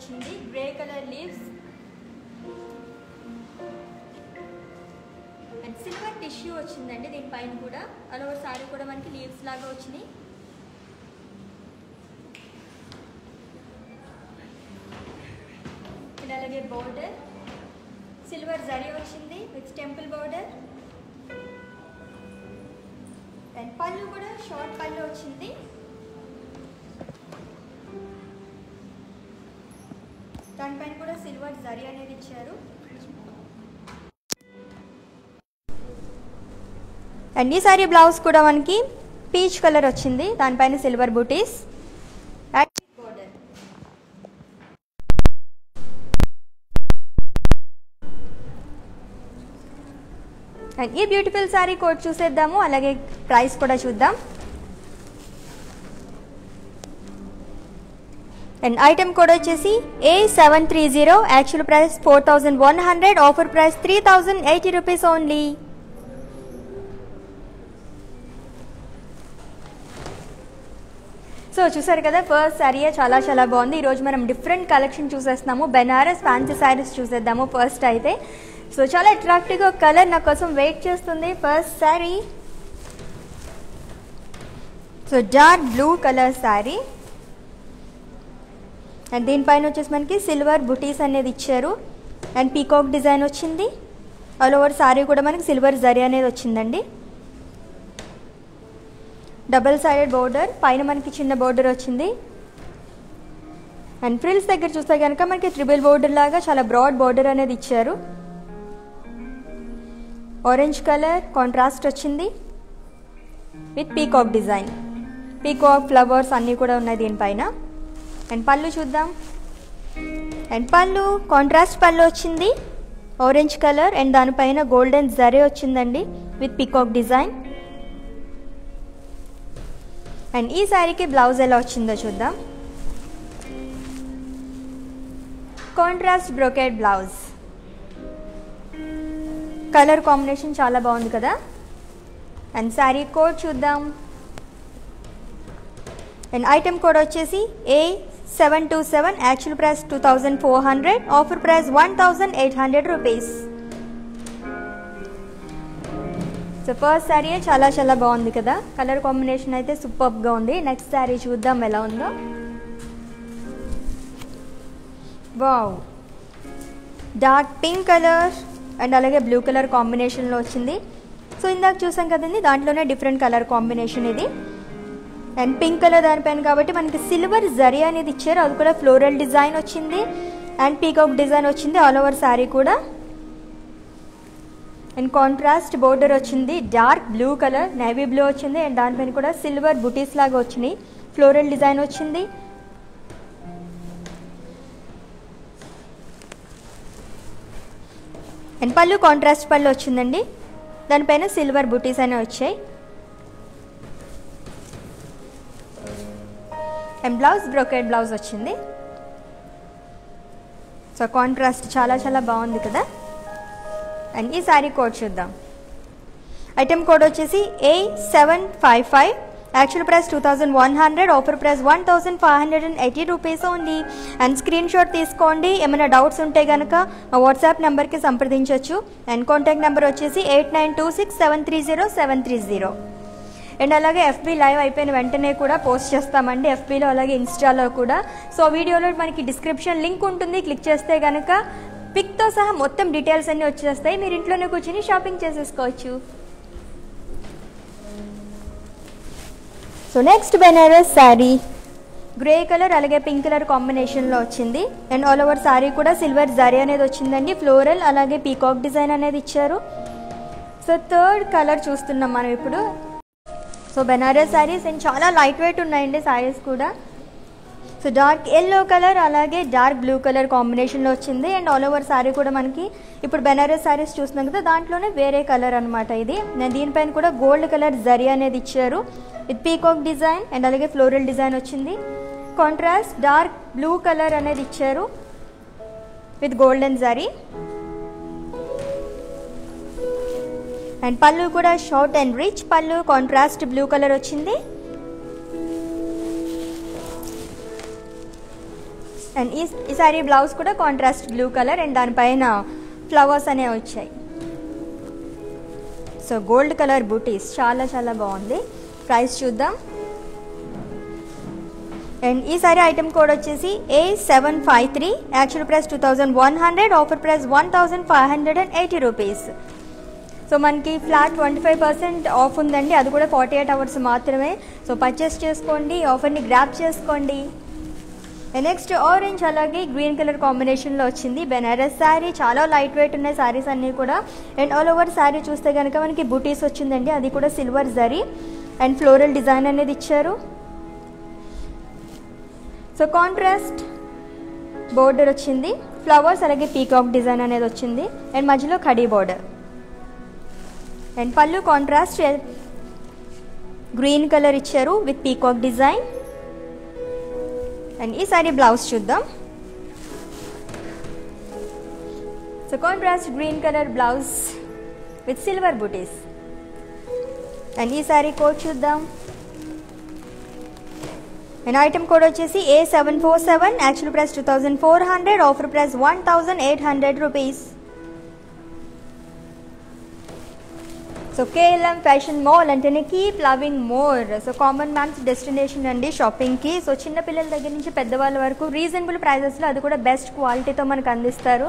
వచ్చింది, grey colour leaves and silver tissue వచ్చిందండి దీనిపైన కూడా. ఆల్ ఓవర్ సారీ కూడా మనకి లీవ్స్ లాగా వచ్చినాయి. అండ్ అలాగే బోర్డర్ సిల్వర్ జరీ వచ్చింది with temple border. And pallu కూడా షార్ట్ పళ్ళు వచ్చింది. దానిపైన కూడా సిల్వర్ జరీ అనేది ఇచ్చారు. అండ్ ఈ సారీ బ్లౌజ్ కూడా మనకి పీచ్ కలర్ వచ్చింది, దానిపైన silver booties and border. And ఈ బ్యూటిఫుల్ సారీ కోడ్ చూసేద్దాము, అలాగే ప్రైస్ కూడా చూద్దాం. అండ్ ఐటమ్ కోడ్ వచ్చేసి A730, actual price 4100, offer price 3080 rupees only. So చూసారు కదా, ఫస్ట్ సారీ చాలా చాలా బాగుంది. ఈరోజు మనం డిఫరెంట్ కలెక్షన్ చూసేస్తున్నాము, బెనారస్ ఫ్యాన్సీ సారీస్ చూసేద్దాము. ఫస్ట్ అయితే సో చాలా అట్రాక్టివ్గా కలర్ నా కోసం వెయిట్ చేస్తుంది. First sorry so dark blue colour sorry and దీనిపైన వచ్చేసి మనకి సిల్వర్ బుటీస్ అనేది ఇచ్చారు అండ్ పీకాక్ డిజైన్ వచ్చింది. ఆల్ ఓవర్ సారీ కూడా మనకి సిల్వర్ జరీ అనేది వచ్చిందండి. డబుల్ సైడెడ్ బోర్డర్, పైన మనకి చిన్న బోర్డర్ వచ్చింది. అండ్ ఫ్రిల్స్ దగ్గర చూస్తే కనుక మనకి ట్రిబుల్ బోర్డర్ లాగా చాలా బ్రాడ్ బోర్డర్ అనేది ఇచ్చారు. ఆరెంజ్ కలర్ కాంట్రాస్ట్ వచ్చింది with peacock design, peacock flowers అన్నీ కూడా ఉన్నాయి దీనిపైన. అండ్ పళ్ళు చూద్దాం. అండ్ పళ్ళు కాంట్రాస్ట్ పళ్ళు వచ్చింది, ఆరెంజ్ కలర్ అండ్ దానిపైన గోల్డెన్ జరీ వచ్చిందండి విత్ పీకాక్ డిజైన్. అండ్ ఈ శారీకి బ్లౌజ్ ఎలా వచ్చిందో చూద్దాం. Contrast brocade blouse, colour combination చాలా బాగుంది కదా. అండ్ శారీ కోడ్ చూద్దాం. అండ్ ఐటమ్ కోడ్ వచ్చేసి A727, actual price 2400, offer price 1800 rupees. So first sari చాలా చాలా బాగుంది కదా, కలర్ కాంబినేషన్ అయితే సూపర్గా ఉంది. నెక్స్ట్ శారీ చూద్దాం ఎలా ఉందో. Wow, dark pink colour and అలాగే బ్లూ కలర్ కాంబినేషన్లో వచ్చింది. సో ఇందాక చూసాం కదండి, దాంట్లోనే డిఫరెంట్ కలర్ కాంబినేషన్ ఇది. అండ్ పింక్ కలర్ దానిపైన కాబట్టి మనకి సిల్వర్ జరీ అనేది ఇచ్చారు, అది కూడా ఫ్లోరల్ డిజైన్ వచ్చింది అండ్ పీకాక్ డిజైన్ వచ్చింది ఆల్ ఓవర్ శారీ కూడా. అండ్ కాంట్రాస్ట్ బోర్డర్ వచ్చింది, dark blue colour navy blue వచ్చింది అండ్ దానిపైన కూడా సిల్వర్ బుటీస్ లాగా వచ్చినాయి, ఫ్లోరల్ డిజైన్ వచ్చింది. అండ్ పళ్ళు కాంట్రాస్ట్ పళ్ళు వచ్చిందండి, దానిపైన సిల్వర్ బుటీస్ అనేవి వచ్చాయి. అండ్ బ్లౌజ్ బ్రోకెట్ బ్లౌజ్ వచ్చింది. సో కాంట్రాస్ట్ చాలా చాలా బాగుంది కదా. అండ్ ఈ శారీ కోడ్ చూద్దాం. ఐటమ్ కోడ్ వచ్చేసి A755, actual price 2100, offer price 1580 rupees only. And screen shot తీసుకోండి, ఏమైనా డౌట్స్ ఉంటే కనుక మా వాట్సాప్ నెంబర్కి సంప్రదించవచ్చు. అండ్ కాంటాక్ట్ నెంబర్ వచ్చేసి 8926730730. అండ్ అలాగే FB లైవ్ అయిపోయిన వెంటనే కూడా పోస్ట్ చేస్తామండి, FBలో అలాగే ఇన్స్టాలో కూడా. సో వీడియోలో మనకి డిస్క్రిప్షన్ లింక్ ఉంటుంది, క్లిక్ చేస్తే కనుక పిక్తో సహా మొత్తం డీటెయిల్స్ అన్నీ వచ్చేస్తాయి, మీరు ఇంట్లోనే కూర్చొని షాపింగ్ చేసేసుకోవచ్చు. So next Banaras sari grey colour అలాగే పింక్ కలర్ కాంబినేషన్లో వచ్చింది. అండ్ ఆల్ ఓవర్ శారీ కూడా సిల్వర్ జరీ అనేది వచ్చిందండి, ఫ్లోరల్ అలాగే పీకాక్ డిజైన్ అనేది ఇచ్చారు. సో థర్డ్ కలర్ చూస్తున్నాం మనం ఇప్పుడు. సో బెనారస్ శారీస్ అండ్ చాలా లైట్ వెయిట్ ఉన్నాయండి శారీస్ కూడా. సో డార్క్ ఎల్లో కలర్ అలాగే డార్క్ బ్లూ కలర్ కాంబినేషన్లో వచ్చింది. అండ్ ఆల్ ఓవర్ శారీ కూడా మనకి ఇప్పుడు బెనారస్ శారీస్ చూస్తున్నాం కదా, దాంట్లోనే వేరే కలర్ అనమాట ఇది. దీనిపైన కూడా గోల్డ్ కలర్ జరీ అనేది ఇచ్చారు విత్ పీకాక్ డిజైన్ అండ్ అలాగే ఫ్లోరల్ డిజైన్ వచ్చింది. కాంట్రాస్ట్ డార్క్ బ్లూ కలర్ అనేది ఇచ్చారు with golden zari. And pallu కూడా షార్ట్ అండ్ రిచ్ పళ్ళు, కాంట్రాస్ట్ బ్లూ కలర్ వచ్చింది. అండ్ ఈ సారీ బ్లౌజ్ కూడా కాంట్రాస్ట్ బ్లూ కలర్ అండ్ దానిపైన ఫ్లవర్స్ అనేవి వచ్చాయి. సో గోల్డ్ కలర్ బూటీస్ చాలా చాలా బాగుంది. ప్రైస్ చూద్దాం. అండ్ ఈ సారీ ఐటమ్ కోడ్ వచ్చేసి A753. Actual price 2100, offer price 1580 rupees. So మనకి ఫ్లాట్ 25% ఆఫ్ ఉందండి, అది కూడా 48 అవర్స్ మాత్రమే. సో పర్చేస్ చేసుకోండి, ఆఫర్ని గ్రాప్ చేసుకోండి. నెక్స్ట్ ఆరెంజ్ అలాగే గ్రీన్ కలర్ కాంబినేషన్లో వచ్చింది బెనారస్ శారీ. చాలా లైట్ వెయిట్ ఉన్నాయి శారీస్ అన్నీ కూడా. అండ్ ఆల్ ఓవర్ శారీ చూస్తే కనుక మనకి బూటీస్ వచ్చిందండి, అది కూడా silver zari and floral design అనేది ఇచ్చారు. సో కాంట్రాస్ట్ బోర్డర్ వచ్చింది, ఫ్లవర్స్ అలాగే పీకాక్ డిజైన్ అనేది వచ్చింది అండ్ మధ్యలో కడీ border. And pallu contrast green colour ఇచ్చారు విత్ పీకాక్ డిజైన్. అండ్ ఈ సారీ బ్లౌజ్ చూద్దాం. So contrast green colour blouse with silver booties. And ఈ సారీ కోడ్ చూద్దాం. అండ్ ఐటమ్ కోడ్ వచ్చేసి A747. Actual price 2400, offer price 1800 rupees. So KLM fashion mall అంటేనే keep loving more. So common man's destination అండి షాపింగ్కి. So చిన్నపిల్లల దగ్గర నుంచి పెద్దవాళ్ళ వరకు రీజనబుల్ ప్రైజెస్లో, అది కూడా బెస్ట్ క్వాలిటీతో మనకు అందిస్తారు.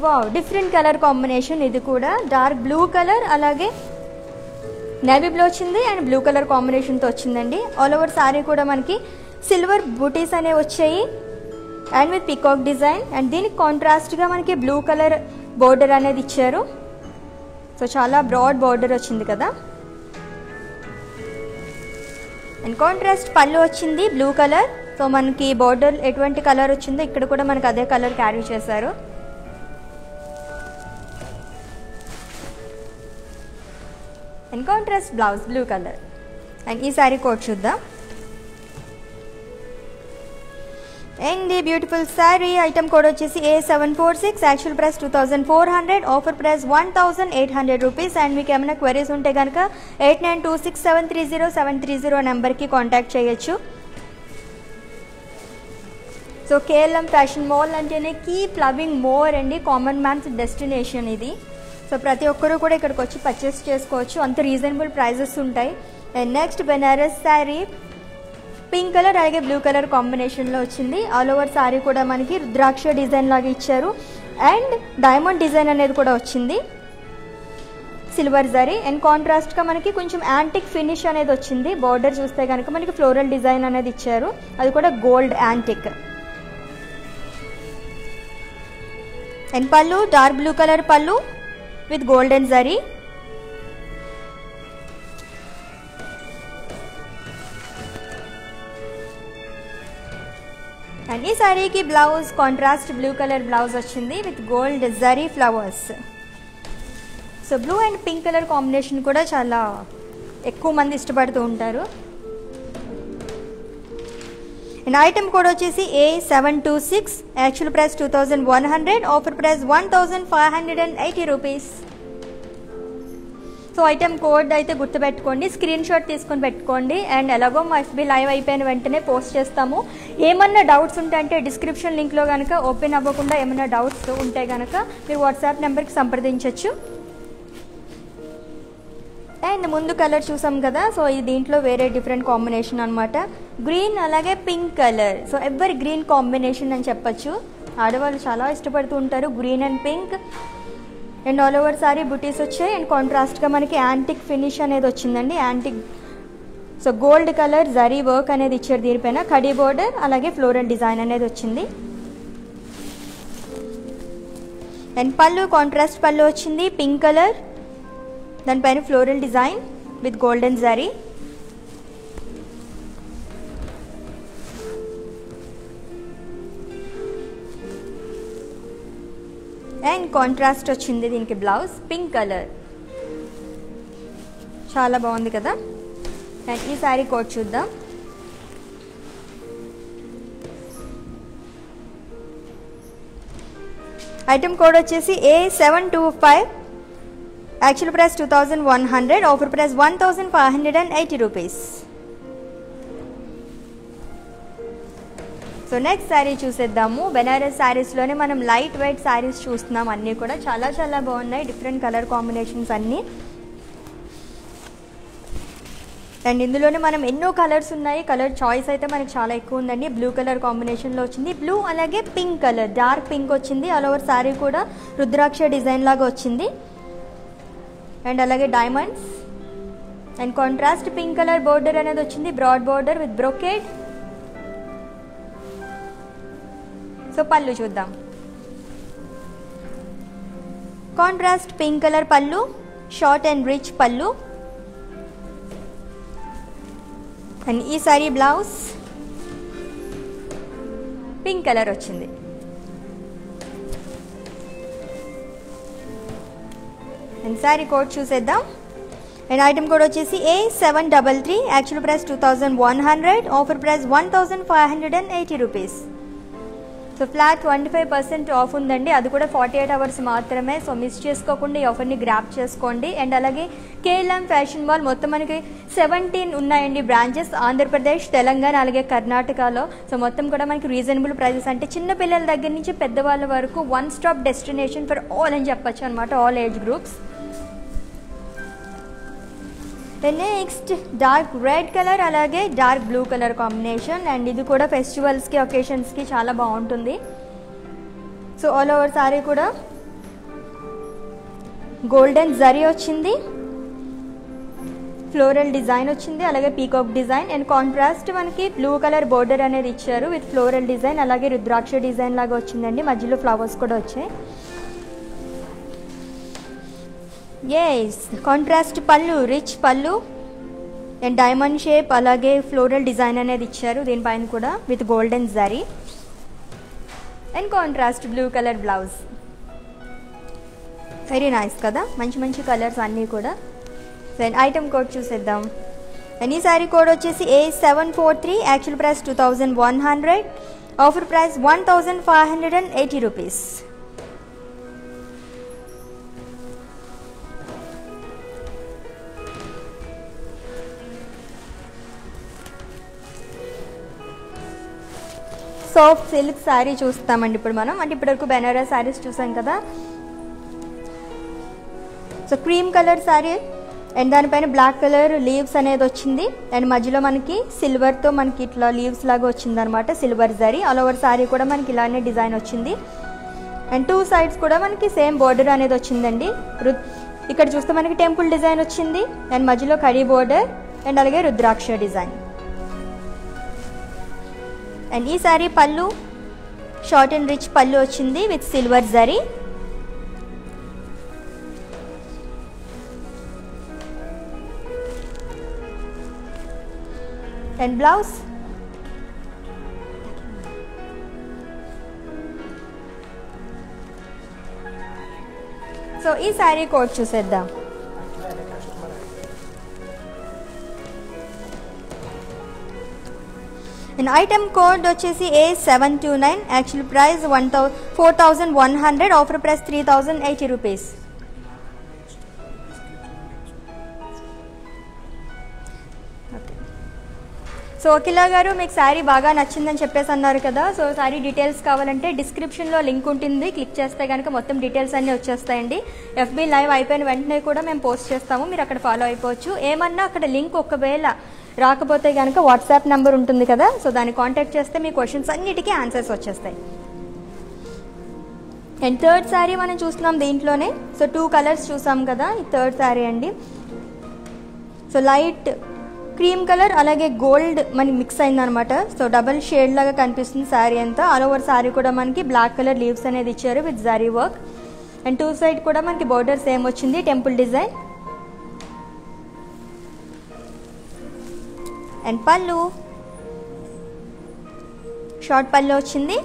Wow, different colour combination. ఇది కూడా డార్క్ బ్లూ కలర్ అలాగే నేవీ బ్లూ వచ్చింది అండ్ బ్లూ కలర్ కాంబినేషన్తో వచ్చిందండి. ఆల్ ఓవర్ సారీ కూడా మనకి సిల్వర్ బూటీస్ అనేవి వచ్చాయి and with peacock design. And దీనికి కాంట్రాస్ట్గా మనకి బ్లూ కలర్ బోర్డర్ అనేది ఇచ్చారు. సో చాలా బ్రాడ్ బోర్డర్ వచ్చింది కదా. అండ్ కాంట్రాస్ట్ పళ్ళు వచ్చింది బ్లూ కలర్. సో మనకి బోర్డర్ ఎటువంటి కలర్ వచ్చిందో ఇక్కడ కూడా మనకి అదే కలర్ క్యారీ చేశారు. And contrast blouse blue colour. And ఈ సారీ కోడ్ చూద్దాం. అండ్ ఈ బ్యూటిఫుల్ శారీ ఐటమ్ కోడ్ వచ్చేసి A746. Actual price 2400, offer price 1800 rupees. And మీకు ఏమైనా క్వరీస్ ఉంటే కనుక 8926730730 నెంబర్కి కాంటాక్ట్ చేయొచ్చు. సో KLM ఫ్యాషన్ మాల్ అంటేనే కీప్ లవింగ్ మోర్ అండి, కామన్ మ్యాన్స్ డెస్టినేషన్ ఇది. సో ప్రతి ఒక్కరూ కూడా ఇక్కడికి వచ్చి పర్చేస్ చేసుకోవచ్చు, అంత రీజనబుల్ ప్రైజెస్ ఉంటాయి. And next Banaras sari pink colour అలాగే బ్లూ కలర్ కాంబినేషన్లో వచ్చింది. ఆల్ ఓవర్ శారీ కూడా మనకి రుద్రాక్ష డిజైన్ లాగా ఇచ్చారు అండ్ డైమండ్ డిజైన్ అనేది కూడా వచ్చింది సిల్వర్ జరీ. అండ్ కాంట్రాస్ట్గా మనకి కొంచెం యాంటిక్ ఫినిష్ అనేది వచ్చింది. బార్డర్ చూస్తే కనుక మనకి ఫ్లోరల్ డిజైన్ అనేది ఇచ్చారు, అది కూడా gold antique. And pallu dark blue colour pallu with golden zari. And ఈ సారీకి blouse contrast blue colour blouse వచ్చింది with gold zari flowers. So blue and pink colour combination కూడా చాలా ఎక్కువ మంది ఇష్టపడుతూ ఉంటారు. అండ్ ఐటమ్ కోడ్ వచ్చేసి A726. Actual price 2100, offer price 1580 rupees. So item code అయితే గుర్తుపెట్టుకోండి, స్క్రీన్ షాట్ తీసుకొని పెట్టుకోండి. అండ్ ఎలాగో మా FB లైవ్ అయిపోయిన వెంటనే పోస్ట్ చేస్తాము. ఏమన్నా డౌట్స్ ఉంటే అంటే డిస్క్రిప్షన్ లింక్లో కనుక ఓపెన్ అవ్వకుండా ఏమైనా డౌట్స్ ఉంటే కనుక మీరు వాట్సాప్ నెంబర్కి సంప్రదించవచ్చు. అండ్ ముందు కలర్ చూసాం కదా, సో ఈ దీంట్లో వేరే డిఫరెంట్ కాంబినేషన్ అనమాట, గ్రీన్ అలాగే పింక్ కలర్. సో ఎవరి గ్రీన్ కాంబినేషన్ అని చెప్పచ్చు, ఆడవాళ్ళు చాలా ఇష్టపడుతూ ఉంటారు green and pink. And all over sorry బుటీస్ వచ్చాయి అండ్ కాంట్రాస్ట్గా మనకి యాంటిక్ ఫినిష్ అనేది వచ్చిందండి, antique. So gold colour zari work అనేది ఇచ్చారు దీనిపైన, కడీ బోర్డర్ అలాగే ఫ్లోరల్ డిజైన్ అనేది వచ్చింది. అండ్ పళ్ళు కాంట్రాస్ట్ పళ్ళు వచ్చింది పింక్ కలర్, దానిపైన floral design with golden zari. And contrast వచ్చింది దీనికి బ్లౌజ్ పింక్ కలర్, చాలా బాగుంది కదా. అండ్ ఈ శారీ కోడ్ చూద్దాం. ఐటమ్ కోడ్ వచ్చేసి A725. Actual price 2100, offer price 1580 rupees. So next sari చూసేద్దాము. బెనారస్ శారీస్లోనే మనం లైట్ వెయిట్ శారీస్ చూస్తున్నాం. అన్నీ కూడా చాలా చాలా బాగున్నాయి, డిఫరెంట్ కలర్ కాంబినేషన్స్ అన్నీ. అండ్ ఇందులోనే మనం ఎన్నో కలర్స్ ఉన్నాయి. కలర్ చాయిస్ అయితే మనకి చాలా ఎక్కువ ఉందండి. బ్లూ కలర్ కాంబినేషన్లో వచ్చింది, బ్లూ అలాగే పింక్ కలర్, డార్క్ పింక్ వచ్చింది. ఆల్ ఓవర్ శారీ కూడా రుద్రాక్ష డిజైన్ లాగా వచ్చింది. అండ్ అలాగే diamonds and contrast pink colour border అనేది వచ్చింది, broad border with brocade. So pallu చూద్దాం. Contrast pink colour pallu, short and rich pallu. And ఈ సారీ బ్లౌజ్ పింక్ కలర్ వచ్చింది. అండ్ సారీ కోడ్ చూసేద్దాం. అండ్ ఐటమ్ కోడ్ వచ్చేసి A733. Actual price 2100, offer price 1580 rupees. So flat 25% off ఉందండి, అది కూడా 48 అవర్స్ మాత్రమే. సో మిస్ చేసుకోకుండా ఈ ఆఫర్ని గ్రాప్ చేసుకోండి. అండ్ అలాగే KLM ఫ్యాషన్ మాల్ మొత్తం మనకి 17 ఉన్నాయండి బ్రాంచెస్, ఆంధ్రప్రదేశ్, తెలంగాణ అలాగే కర్ణాటకలో. సో మొత్తం కూడా మనకి రీజనబుల్ ప్రైజెస్, అంటే చిన్న పిల్లల దగ్గర నుంచి పెద్దవాళ్ళ వరకు one stop destination for all అని చెప్పచ్చు అనమాట, all age groups. Next dark red colour అలాగే dark blue colour combination. And ఇది కూడా ఫెస్టివల్స్కి, ఒకేషన్స్కి చాలా బాగుంటుంది. సో ఆల్ ఓవర్ సారీ కూడా గోల్డెన్ జరీ వచ్చింది, ఫ్లోరల్ డిజైన్ వచ్చింది, అలాగే పీకాక్ డిజైన్. అండ్ కాంట్రాస్ట్ మనకి బ్లూ కలర్ బోర్డర్ అనేది ఇచ్చారు విత్ ఫ్లోరల్ డిజైన్, అలాగే రుద్రాక్ష డిజైన్ లాగా వచ్చిందండి, మధ్యలో ఫ్లవర్స్ కూడా వచ్చాయి. ఎస్ కాంట్రాస్ట్ పళ్ళు, rich pallu and diamond shape అలాగే ఫ్లోరల్ డిజైన్ అనేది ఇచ్చారు దీనిపైన కూడా with golden zari. And contrast blue colour blouse. Very nice కదా, మంచి మంచి కలర్స్ అన్నీ కూడా. అండ్ ఐటమ్ కోడ్ చూసేద్దాం. అండ్ ఈ సారీ కోడ్ వచ్చేసి A743. Actual price 2100, offer price 1580 rupees. Soft silk sari చూస్తామండి ఇప్పుడు మనం. అంటే ఇప్పటివరకు బెనారస్ శారీస్ చూసాం కదా. So cream colour sari and దానిపైన బ్లాక్ కలర్ లీవ్స్ అనేది వచ్చింది. అండ్ మధ్యలో మనకి సిల్వర్తో మనకి ఇట్లా లీవ్స్ లాగా వచ్చింది అనమాట, silver zari. All over sari కూడా మనకి ఇలానే డిజైన్ వచ్చింది. అండ్ టూ సైడ్స్ కూడా మనకి సేమ్ బోర్డర్ అనేది వచ్చిందండి. ఇక్కడ చూస్తే మనకి టెంపుల్ డిజైన్ వచ్చింది అండ్ మధ్యలో కడీ బోర్డర్ అండ్ అలాగే రుద్రాక్ష డిజైన్. అండ్ ఈ sari pallu short and rich pallu వచ్చింది with silver zari. And blouse so ఈ సారీ కోడ్ చూసేద్దాం. అండ్ ఐటమ్ కోడ్ వచ్చేసి A729. Actual price 4100, offer price 3080 rupees. So Akhila గారు మీకు శారీ బాగా నచ్చిందని చెప్పేసి అన్నారు కదా. సో శారీ డీటెయిల్స్ కావాలంటే డిస్క్రిప్షన్లో లింక్ ఉంటుంది, క్లిక్ చేస్తే కనుక మొత్తం డీటెయిల్స్ అన్నీ వచ్చేస్తాయండి. FB లైవ్ అయిపోయిన వెంటనే కూడా మేము పోస్ట్ చేస్తాము, మీరు అక్కడ ఫాలో అయిపోవచ్చు. ఏమన్నా అక్కడ లింక్ ఒకవేళ రాకపోతే కనుక వాట్సాప్ నెంబర్ ఉంటుంది కదా, సో దాన్ని కాంటాక్ట్ చేస్తే మీ క్వశ్చన్స్ అన్నిటికీ ఆన్సర్స్ వచ్చేస్తాయి. అండ్ థర్డ్ శారీ మనం చూస్తున్నాం దీంట్లోనే. సో 2 కలర్స్ చూసాం కదా, ఈ థర్డ్ శారీ అండి. సో లైట్ క్రీమ్ కలర్ అలాగే గోల్డ్ మనకి మిక్స్ అయిందనమాట. సో డబల్ షేడ్ లాగా కనిపిస్తుంది శారీ అంతా. ఆల్ ఓవర్ శారీ కూడా మనకి బ్లాక్ కలర్ లీవ్స్ అనేది ఇచ్చారు with zari work. And two side కూడా మనకి బోర్డర్ సేమ్ వచ్చింది, టెంపుల్ డిజైన్. అండ్ పళ్ళు షార్ట్ పళ్ళు వచ్చింది.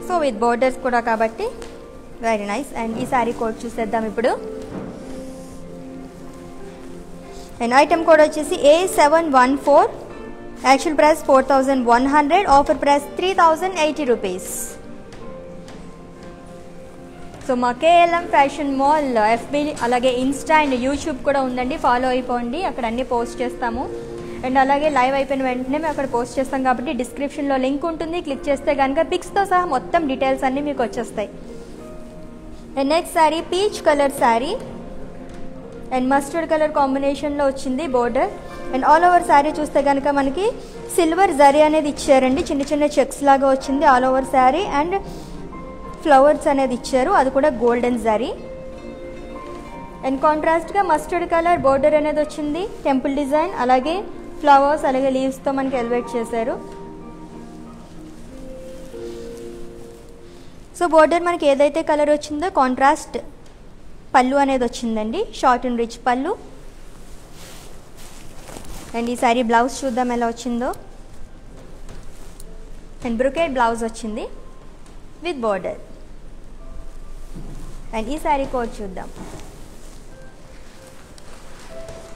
సో విత్ బోర్డర్స్ కూడా కాబట్టి వెరీ నైస్. అండ్ ఈ శారీ కోడ్ చూసేద్దాం ఇప్పుడు. అండ్ ఐటమ్ కోడ్ వచ్చేసి A714. Actual price 4100, offer price 3080 rupees. So మా కేఎల్ఎం ఫ్యాషన్ మాల్ ఎఫ్బి అలాగే ఇన్స్టా అండ్ యూట్యూబ్ కూడా ఉందండి, ఫాలో అయిపోండి, అక్కడ అన్నీ పోస్ట్ చేస్తాము. అండ్ అలాగే లైవ్ అయిపోయిన వెంటనే మేము అక్కడ పోస్ట్ చేస్తాం కాబట్టి డిస్క్రిప్షన్లో లింక్ ఉంటుంది, క్లిక్ చేస్తే కనుక పిక్స్తో సహా మొత్తం డీటెయిల్స్ అన్నీ మీకు వచ్చేస్తాయి. And next sari peach colour sari and mustard colour కాంబినేషన్లో వచ్చింది border. And all over sari చూస్తే కనుక మనకి సిల్వర్ జరీ అనేది ఇచ్చారండి, చిన్న చిన్న చెక్స్ లాగా వచ్చింది all over sari. And flowers అనేది ఇచ్చారు, అది కూడా గోల్డెన్ జరీ. అండ్ కాంట్రాస్ట్గా మస్టర్డ్ కలర్ బోర్డర్ అనేది వచ్చింది, టెంపుల్ డిజైన్ అలాగే ఫ్లవర్స్ అలాగే లీవ్స్తో మనకి ఎలివేట్ చేశారు. సో బోర్డర్ మనకి ఏదైతే కలర్ వచ్చిందో కాంట్రాస్ట్ పళ్ళు అనేది వచ్చిందండి, short and rich pallu. And ఈ సారీ బ్లౌజ్ చూద్దాం ఎలా వచ్చిందో. అండ్ బ్రొకేట్ బ్లౌజ్ వచ్చింది విత్ బోర్డర్. అండ్ ఈ సారీ కోడ్ చూద్దాం.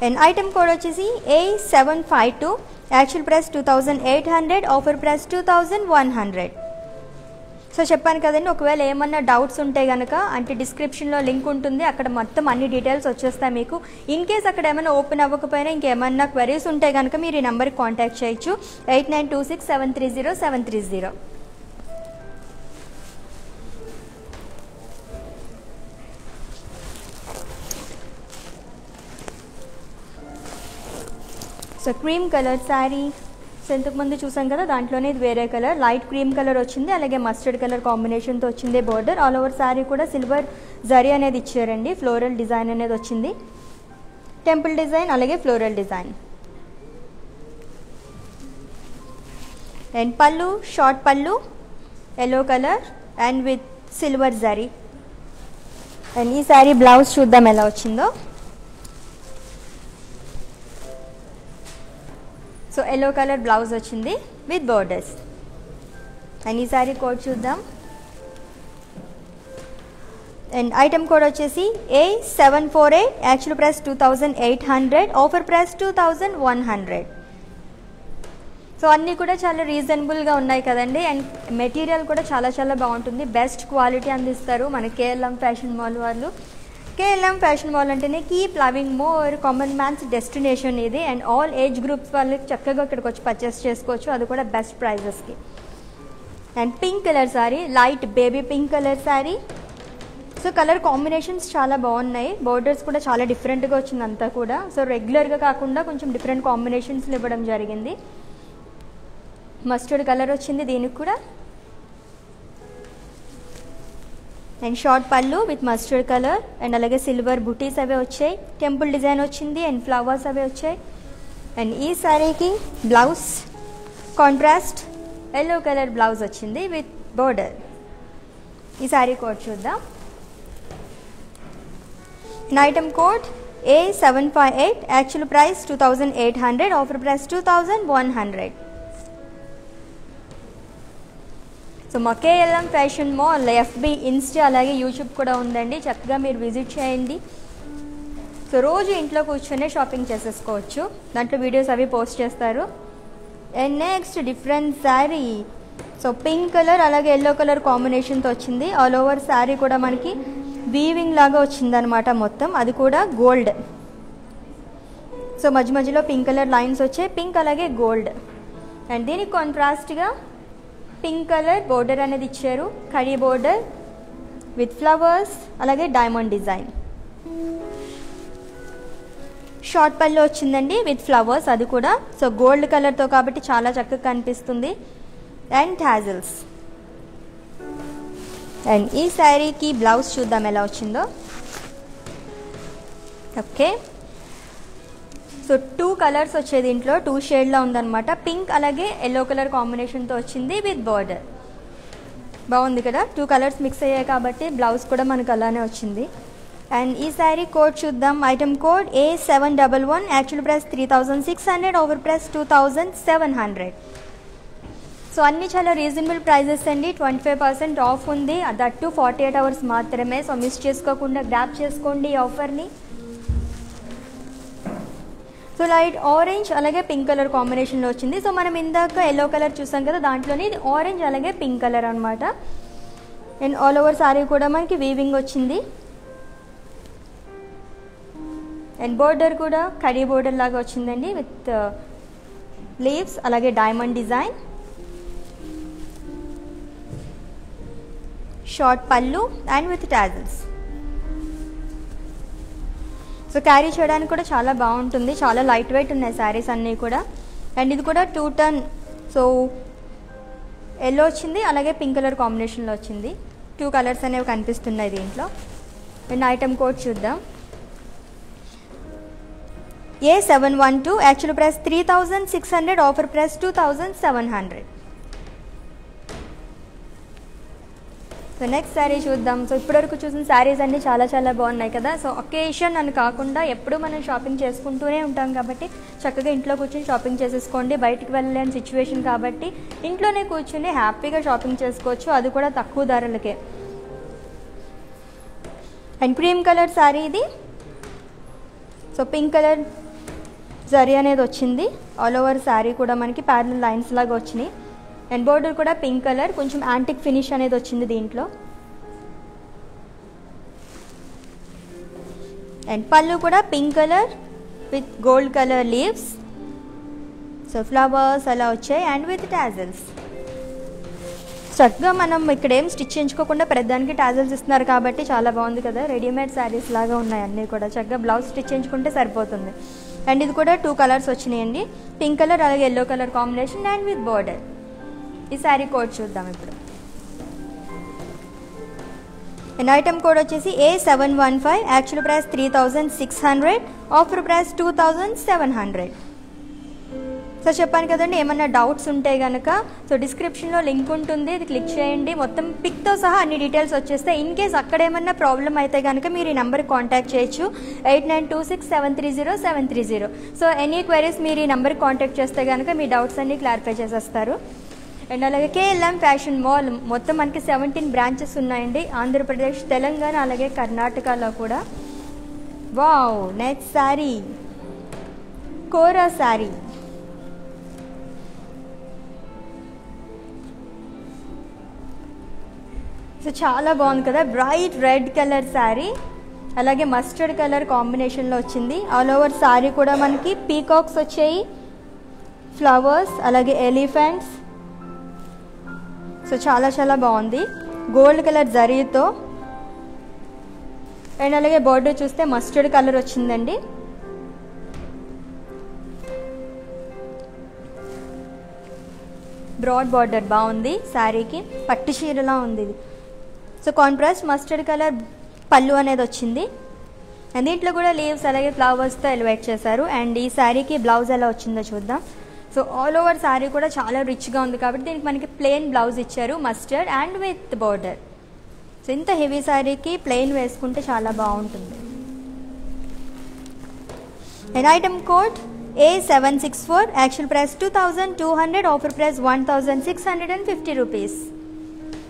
అండ్ ఐటమ్ కోడ్ వచ్చేసి A752, actual price 2800, offer price 2100. So చెప్పాను కదండి, ఒకవేళ ఏమన్నా డౌట్స్ ఉంటే కనుక అంటే డిస్క్రిప్షన్లో లింక్ ఉంటుంది, అక్కడ మొత్తం అన్ని డీటెయిల్స్ వచ్చేస్తాయి మీకు. ఇన్ కేస్ అక్కడ ఏమైనా ఓపెన్ అవ్వకపోయినా ఇంకేమన్నా క్వరీస్ ఉంటే కనుక మీరు ఈ నెంబర్కి కాంటాక్ట్ చేయొచ్చు, 8926730730. So cream colour sari, so ఇంతకుముందు చూసాం కదా దాంట్లోనే ఇది వేరే కలర్, లైట్ క్రీమ్ కలర్ వచ్చింది అలాగే మస్టర్డ్ కలర్ కాంబినేషన్తో వచ్చింది బోర్డర్. ఆల్ ఓవర్ శారీ కూడా సిల్వర్ జరీ అనేది ఇచ్చారండి, ఫ్లోరల్ డిజైన్ అనేది వచ్చింది, టెంపుల్ డిజైన్ అలాగే ఫ్లోరల్ డిజైన్. అండ్ పళ్ళు షార్ట్ పళ్ళు yellow colour and with silver zari. And ఈ శారీ బ్లౌజ్ చూద్దాం ఎలా వచ్చిందో. సో ఎల్లో కలర్ బ్లౌజ్ వచ్చింది విత్ బోర్డర్స్. అండ్ ఈ సారీ కోడ్ చూద్దాం. అండ్ ఐటమ్ కోడ్ వచ్చేసి A748, actual price 2800, offer price 2100. So అన్నీ కూడా చాలా రీజనబుల్గా ఉన్నాయి కదండి. అండ్ మెటీరియల్ కూడా చాలా చాలా బాగుంటుంది, బెస్ట్ క్వాలిటీ అందిస్తారు మన కేఎల్ఎం ఫ్యాషన్ మాల్ వాళ్ళు. కేఎల్ఎం ఫ్యాషన్ మాల్ అంటేనే keep loving more, common man's destination ఇది. అండ్ ఆల్ ఏజ్ గ్రూప్స్ వాళ్ళకి చక్కగా ఇక్కడికి వచ్చి పర్చేస్ చేసుకోవచ్చు, అది కూడా బెస్ట్ ప్రైజెస్కి. And pink colour sari, light baby pink colour sari. So colour combinations చాలా బాగున్నాయి, బోర్డర్స్ కూడా చాలా డిఫరెంట్గా వచ్చింది అంతా కూడా. సో రెగ్యులర్గా కాకుండా కొంచెం డిఫరెంట్ కాంబినేషన్స్లో ఇవ్వడం జరిగింది. మస్టర్డ్ కలర్ వచ్చింది దీనికి కూడా. And short pallu with mustard colour and అలాగే సిల్వర్ బుటీస్ అవే వచ్చాయి, టెంపుల్ డిజైన్ వచ్చింది అండ్ ఫ్లవర్స్ అవే వచ్చాయి. అండ్ ఈ శారీకి blouse contrast yellow colour blouse వచ్చింది విత్ బోర్డర్. ఈ శారీ కోడ్ చూద్దాం. Item code A758, actual price 2800, offer price 2100. So మా KLM fashion mall FB Insta అలాగే యూట్యూబ్ కూడా ఉందండి, చక్కగా మీరు విజిట్ చేయండి. సో రోజు ఇంట్లో కూర్చొనే షాపింగ్ చేసేసుకోవచ్చు, దాంట్లో వీడియోస్ అవి పోస్ట్ చేస్తారు. And next different sari, so pink colour అలాగే ఎల్లో కలర్ కాంబినేషన్తో వచ్చింది. ఆల్ ఓవర్ శారీ కూడా మనకి వీవింగ్ లాగా వచ్చిందనమాట మొత్తం, అది కూడా గోల్డ్. సో మధ్య మధ్యలో పింక్ కలర్ లైన్స్ వచ్చాయి, పింక్ అలాగే గోల్డ్. అండ్ దీనికి కాంట్రాస్ట్గా పింక్ కలర్ బోర్డర్ అనేది ఇచ్చారు, కడీ బోర్డర్ విత్ ఫ్లవర్స్ అలాగే డైమండ్ డిజైన్. షార్ట్ పళ్ళు వచ్చిందండి విత్ ఫ్లవర్స్, అది కూడా సో గోల్డ్ కలర్తో కాబట్టి చాలా చక్కగా కనిపిస్తుంది. And tassels. అండ్ ఈ శారీకి బ్లౌజ్ చూద్దాం ఎలా వచ్చిందో. ఓకే, సో 2 కలర్స్ వచ్చేది ఇంట్లో, 2 షేడ్లో ఉందన్నమాట, పింక్ అలాగే ఎల్లో కలర్ కాంబినేషన్తో వచ్చింది విత్ బార్డర్. బాగుంది కదా, 2 కలర్స్ మిక్స్ అయ్యాయి కాబట్టి బ్లౌజ్ కూడా మనకు అలానే వచ్చింది. అండ్ ఈ శారీ కోడ్ చూద్దాం. Item code A711, actual price 3600, over price 2700. So అన్నీ చాలా రీజనబుల్ ప్రైజెస్ అండి, 25% ఆఫ్ ఉంది, దట్టు 48 అవర్స్ మాత్రమే. సో మిస్ చేసుకోకుండా గ్రాబ్ చేసుకోండి ఈ ఆఫర్ని. సో లైట్ ఆరెంజ్ అలాగే పింక్ కలర్ కాంబినేషన్లో వచ్చింది. సో మనం ఇందాక ఎల్లో కలర్ చూసాం కదా, దాంట్లోనే ఇది ఆరెంజ్ అలాగే పింక్ కలర్ అనమాట. అండ్ ఆల్ ఓవర్ సారీ కూడా మనకి వీవింగ్ వచ్చింది. అండ్ బోర్డర్ కూడా కడీ బోర్డర్ లాగా వచ్చిందండి విత్ లీవ్స్, అలాగే డైమండ్ డిజైన్. షార్ట్ పళ్ళు and with tassels. So carry చేయడానికి కూడా చాలా బాగుంటుంది, చాలా లైట్ వెయిట్ ఉన్నాయి శారీస్ అన్నీ కూడా. అండ్ ఇది కూడా 2 టర్న్, సో ఎల్లో వచ్చింది, అలాగే పింక్ కలర్ కాంబినేషన్లో వచ్చింది. 2 కలర్స్ అనేవి కనిపిస్తున్నాయి దీంట్లో. అండ్ ఐటమ్ కోడ్ చూద్దాం. A712, actual price 3600, offer price 2700. So next sari చూద్దాం. సో ఇప్పటివరకు చూసిన శారీస్ అన్నీ చాలా చాలా బాగున్నాయి కదా. సో ఒకేషన్ అని కాకుండా ఎప్పుడు మనం షాపింగ్ చేసుకుంటూనే ఉంటాం కాబట్టి చక్కగా ఇంట్లో కూర్చొని షాపింగ్ చేసేసుకోండి. బయటికి వెళ్ళలేని సిచ్యువేషన్ కాబట్టి ఇంట్లోనే కూర్చొని హ్యాపీగా షాపింగ్ చేసుకోవచ్చు, అది కూడా తక్కువ ధరలకే. అండ్ క్రీమ్ కలర్ శారీ ఇది. సో పింక్ కలర్ జరీ అనేది వచ్చింది. ఆల్ ఓవర్ శారీ కూడా మనకి ప్యారలల్ లైన్స్ లాగా వచ్చినాయి. అండ్ బోర్డర్ కూడా పింక్ కలర్, కొంచెం యాంటిక్ ఫినిష్ అనేది వచ్చింది దీంట్లో. అండ్ పళ్ళు కూడా pink colour with gold colour leaves. So flowers అలా వచ్చాయి అండ్ విత్ టాజిల్స్. చక్కగా మనం ఇక్కడ ఏం స్టిచ్ చేయించుకోకుండా ప్రతిదానికి టాజిల్స్ ఇస్తున్నారు కాబట్టి చాలా బాగుంది కదా. రెడీమేడ్ శారీస్ లాగా ఉన్నాయి అన్నీ కూడా. చక్కగా బ్లౌజ్ స్టిచ్ చేయించుకుంటే సరిపోతుంది. అండ్ ఇది కూడా 2 కలర్స్ వచ్చినాయండి, పింక్ కలర్ అలాగే yellow colour combination and with border. ఈ శారీ కోడ్ చూద్దాం ఇప్పుడు. అండ్ ఐటమ్ కోడ్ వచ్చేసి A715, actual price 3600, offer price 2700. So చెప్పాను కదండి, ఏమన్నా డౌట్స్ ఉంటే కనుక సో డిస్క్రిప్షన్లో లింక్ ఉంటుంది, ఇది క్లిక్ చేయండి. మొత్తం పిక్తో సహా అన్ని డీటెయిల్స్ వచ్చేస్తే ఇన్ కేస్ అక్కడ ఏమన్నా ప్రాబ్లం అయితే కనుక మీరు ఈ నెంబర్కి కాంటాక్ట్ చేయొచ్చు, 8926730730. సో ఎనీ క్వైరీస్ మీరు ఈ నెంబర్కి కాంటాక్ట్ చేస్తే కనుక మీ డౌట్స్ అన్నీ క్లారిఫై చేసేస్తారు. అండ్ అలాగే KLM ఫ్యాషన్ మాల్ మొత్తం మనకి 17 బ్రాంచెస్ ఉన్నాయండి, ఆంధ్రప్రదేశ్, తెలంగాణ అలాగే కర్ణాటకలో కూడా. వావ్, నెక్స్ట్ శారీ కోరా శారీ. సో చాలా బాగుంది కదా, బ్రైట్ రెడ్ కలర్ శారీ అలాగే మస్టర్డ్ కలర్ కాంబినేషన్లో వచ్చింది. ఆల్ ఓవర్ శారీ కూడా మనకి పీకాక్స్ వచ్చాయి, ఫ్లవర్స్ అలాగే ఎలిఫెంట్స్. సో చాలా చాలా బాగుంది, గోల్డ్ కలర్ జరీతో. అండ్ అలాగే బోర్డర్ చూస్తే మస్టర్డ్ కలర్ వచ్చిందండి. బ్రాడ్ బార్డర్ బాగుంది శారీకి, పట్టు చీరలా ఉంది ఇది. సో కాంట్రాస్ట్ మస్టర్డ్ కలర్ పళ్ళు అనేది వచ్చింది. అండ్ దీంట్లో కూడా లీవ్స్ అలాగే ఫ్లవర్స్తో ఎలివేట్ చేశారు. అండ్ ఈ శారీకి బ్లౌజ్ ఎలా వచ్చిందో చూద్దాం. సో ఆల్ ఓవర్ శారీ కూడా చాలా రిచ్గా ఉంది కాబట్టి దీనికి మనకి ప్లెయిన్ బ్లౌజ్ ఇచ్చారు, mustard and with border. So ఇంత హెవీ శారీకి ప్లెయిన్ వేసుకుంటే చాలా బాగుంటుంది. And item code A764, actual price 2200, offer price 1650 rupees.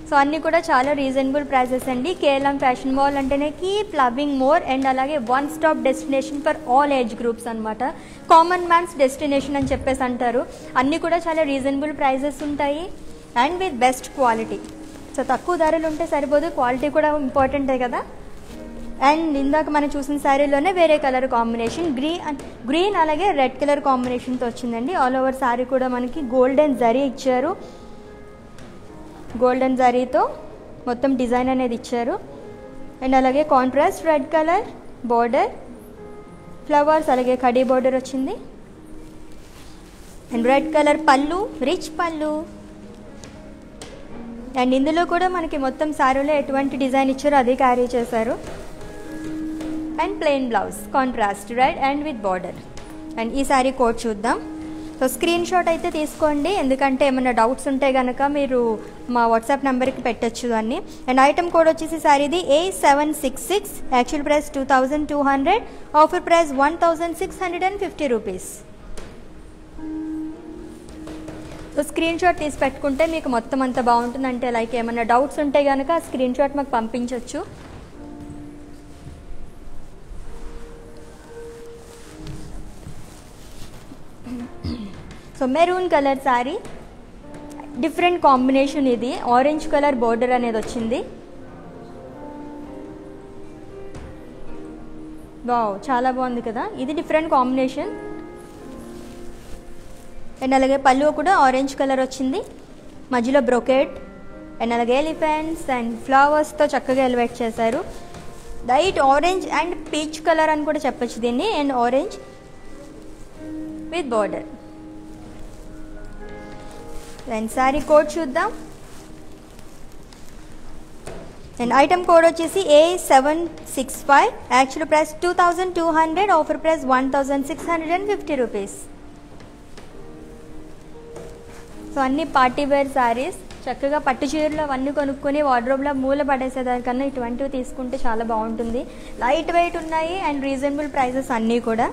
So అన్నీ కూడా చాలా రీజనబుల్ ప్రైసెస్ అండి. KLM ఫ్యాషన్ మాల్ అంటేనే కీప్ లవింగ్ మోర్. అండ్ అలాగే one stop destination for all age groups అనమాట. కామన్ మ్యాన్స్ డెస్టినేషన్ అని చెప్పేసి అంటారు. అన్నీ కూడా చాలా రీజనబుల్ ప్రైజెస్ ఉంటాయి and with best quality. So తక్కువ ధరలు ఉంటే సరిపోదు, క్వాలిటీ కూడా ఇంపార్టెంటే కదా. అండ్ ఇందాక మనం చూసిన శారీలోనే వేరే కలర్ కాంబినేషన్ గ్రీన్ అలాగే రెడ్ కలర్ కాంబినేషన్తో వచ్చిందండి. ఆల్ ఓవర్ శారీ కూడా మనకి గోల్డెన్ జరీ ఇచ్చారు, గోల్డెన్ జరీతో మొత్తం డిజైన్ అనేది ఇచ్చారు. అండ్ అలాగే contrast red colour border, flowers అలాగే కడీ బోర్డర్ వచ్చింది. And red colour pallu, rich pallu. And ఇందులో కూడా మనకి మొత్తం శారీలో ఎటువంటి డిజైన్ ఇచ్చారో అది క్యారీ చేశారు. And plain blouse contrast red and with border. And ఈ శారీ కోడ్ చూద్దాం. సో స్క్రీన్ షాట్ అయితే తీసుకోండి, ఎందుకంటే ఏమైనా డౌట్స్ ఉంటే కనుక మీరు మా వాట్సాప్ నెంబర్కి పెట్టచ్చు అన్ని. అండ్ ఐటమ్ కోడ్ వచ్చేసి శారీది A766, actual price 2200, offer price 1650 rupees. So screen shot తీసి పెట్టుకుంటే మీకు మొత్తం అంత బాగుంటుంది. అంటే లైక్ ఏమైనా డౌట్స్ ఉంటే కనుక స్క్రీన్ షాట్ మాకు పంపించవచ్చు. So maroon colour sari, different combination ఇది, ఆరెంజ్ కలర్ బోర్డర్ అనేది వచ్చింది. వావ్, చాలా బాగుంది కదా, ఇది డిఫరెంట్ కాంబినేషన్. అండ్ అలాగే పళ్ళు కూడా ఆరెంజ్ కలర్ వచ్చింది, మధ్యలో బ్రొకెట్ అండ్ అలాగే ఎలిఫెంట్స్ అండ్ ఫ్లవర్స్తో చక్కగా ఎలివేట్ చేశారు. Light orange and peach colour అని కూడా చెప్పచ్చు దీన్ని. And orange with border. And sari code చూద్దాం. అండ్ ఐటమ్ కోడ్ వచ్చేసి A765. Actual price 2200, offer price 1650 rupees. So అన్ని పార్టీ వేర్ శారీస్, చక్కగా పట్టు చీరలు అవన్నీ కొనుక్కొని వార్డ్రోబ్లో మూల పడేసేదానికన్నా ఇటువంటివి తీసుకుంటే చాలా బాగుంటుంది. లైట్ వెయిట్ ఉన్నాయి అండ్ రీజనబుల్ ప్రైజెస్ అన్నీ కూడా.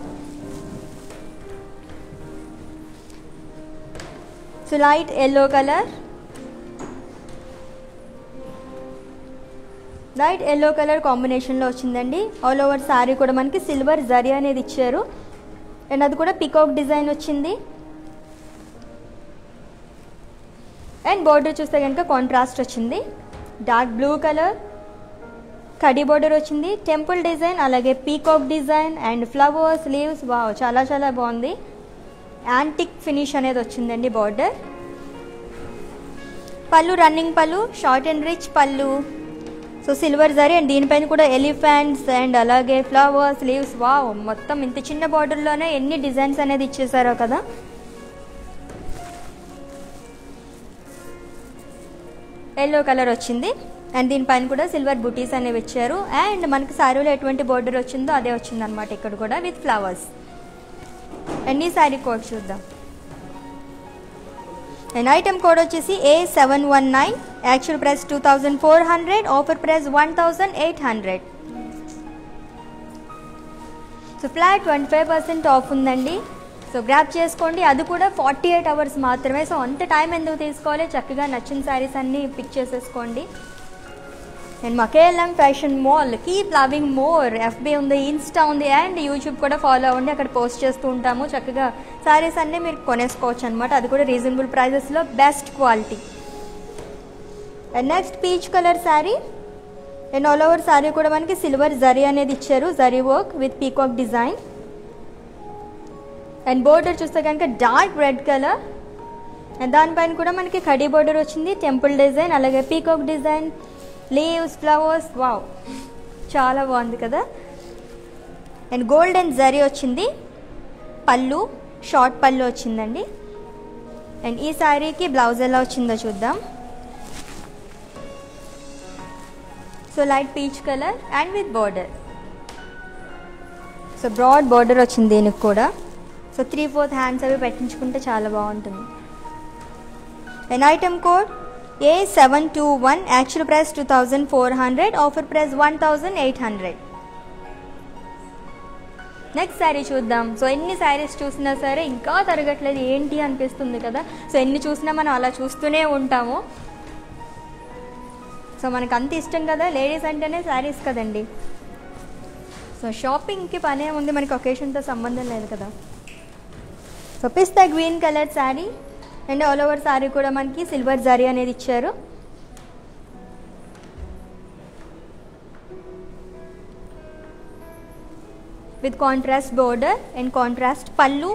So light yellow colour, light yellow colour కాంబినేషన్లో వచ్చిందండి. ఆల్ ఓవర్ శారీ కూడా మనకి సిల్వర్ జరీ అనేది ఇచ్చారు అండ్ అది కూడా పికాక్ డిజైన్ వచ్చింది. అండ్ బార్డర్ చూస్తే కనుక కాంట్రాస్ట్ వచ్చింది, dark blue colour khadi border వచ్చింది, టెంపుల్ డిజైన్ అలాగే peacock design and flowers leaves. Wow, చాలా చాలా బాగుంది. యాంటిక్ ఫినిష్ అనేది వచ్చిందండి బార్డర్. పళ్ళు రన్నింగ్ పళ్ళు, short and rich pallu. So silver zari and దీనిపైన కూడా ఎలిఫెంట్స్ అండ్ అలాగే ఫ్లవర్స్ లీవ్స్. వావ్, మొత్తం ఇంత చిన్న బార్డర్లోనే ఎన్ని డిజైన్స్ అనేది ఇచ్చేసారో కదా. ఎల్లో కలర్ వచ్చింది అండ్ దీనిపైన కూడా సిల్వర్ బుటీస్ అనేవి ఇచ్చారు. అండ్ మనకి శారీలో ఎటువంటి బార్డర్ వచ్చిందో అదే వచ్చింది అనమాట ఇక్కడ కూడా విత్ ఫ్లవర్స్. అండ్ ఈ శారీ కోడ్ చూద్దాం. అండ్ ఐటమ్ కోడ్ వచ్చేసి A719. Actual price 2400, offer price 1800. So flat 25% off ఉందండి. సో గ్రాప్ చేసుకోండి, అది కూడా 48 అవర్స్ మాత్రమే. సో అంత టైం ఎందుకు తీసుకోవాలి, చక్కగా నచ్చిన శారీస్ అన్నీ పిక్ చేసేసుకోండి. అండ్ మా KLM fashion mall, keep loving more. FB ఉంది, ఇన్స్టా ఉంది అండ్ యూట్యూబ్ కూడా ఫాలో అవ్వండి, అక్కడ పోస్ట్ చేస్తూ ఉంటాము. చక్కగా శారీస్ అన్నీ మీరు కొనేసుకోవచ్చు అనమాట, అది కూడా రీజనబుల్ ప్రైజెస్లో best quality. And next peach colour sari and all over sari కూడా మనకి సిల్వర్ జరీ అనేది ఇచ్చారు, zari work with peacock design. And border చూస్తే కనుక డార్క్ రెడ్ కలర్ అండ్ దానిపైన కూడా మనకి కడీ బోర్డర్ వచ్చింది, టెంపుల్ డిజైన్ అలాగే peacock design, leaves, flowers. Wow, చాలా బాగుంది కదా. అండ్ గోల్డెన్ జరీ వచ్చింది, పళ్ళు షార్ట్ పళ్ళు వచ్చిందండి. అండ్ ఈ శారీకి బ్లౌజ్ ఎలా వచ్చిందో చూద్దాం. So light peach colour and with border. So broad border వచ్చింది దీనికి కూడా. సో 3/4 హ్యాండ్స్ అవి పెట్టించుకుంటే చాలా బాగుంటుంది. And item code A721. Actual price 2400, offer price 1800. Next sari చూద్దాం. సో ఎన్ని శారీస్ చూసినా సరే ఇంకా తరగట్లేదు ఏంటి అనిపిస్తుంది కదా. సో ఎన్ని చూసినా మనం అలా చూస్తూనే ఉంటాము. సో మనకు అంత ఇష్టం కదా, లేడీస్ అంటేనే శారీస్ కదండి. సో షాపింగ్కి పనే ఉంది, మనకి ఒకేషన్తో సంబంధం లేదు కదా. So pista green colour sari and all over sari కూడా మనకి సిల్వర్ జరీ అనేది ఇచ్చారు. With contrast border and contrast పళ్ళు,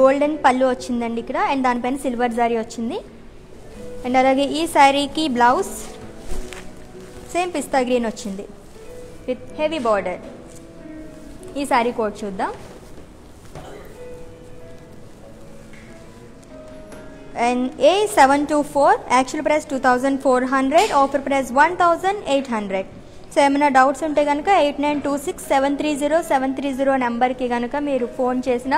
గోల్డెన్ పళ్ళు వచ్చిందండి ఇక్కడ అండ్ దానిపైన సిల్వర్ జరీ వచ్చింది. అండ్ అలాగే ఈ శారీకి బ్లౌజ్ సేమ్ పిస్తా గ్రీన్ వచ్చింది విత్ హెవీ బార్డర్. ఈ శారీ కోడ్ చూద్దాం. And A724. Actual price 2400, offer price 1800. So ఏమైనా డౌట్స్ ఉంటే కనుక 8926730730 నెంబర్కి కనుక మీరు ఫోన్ చేసిన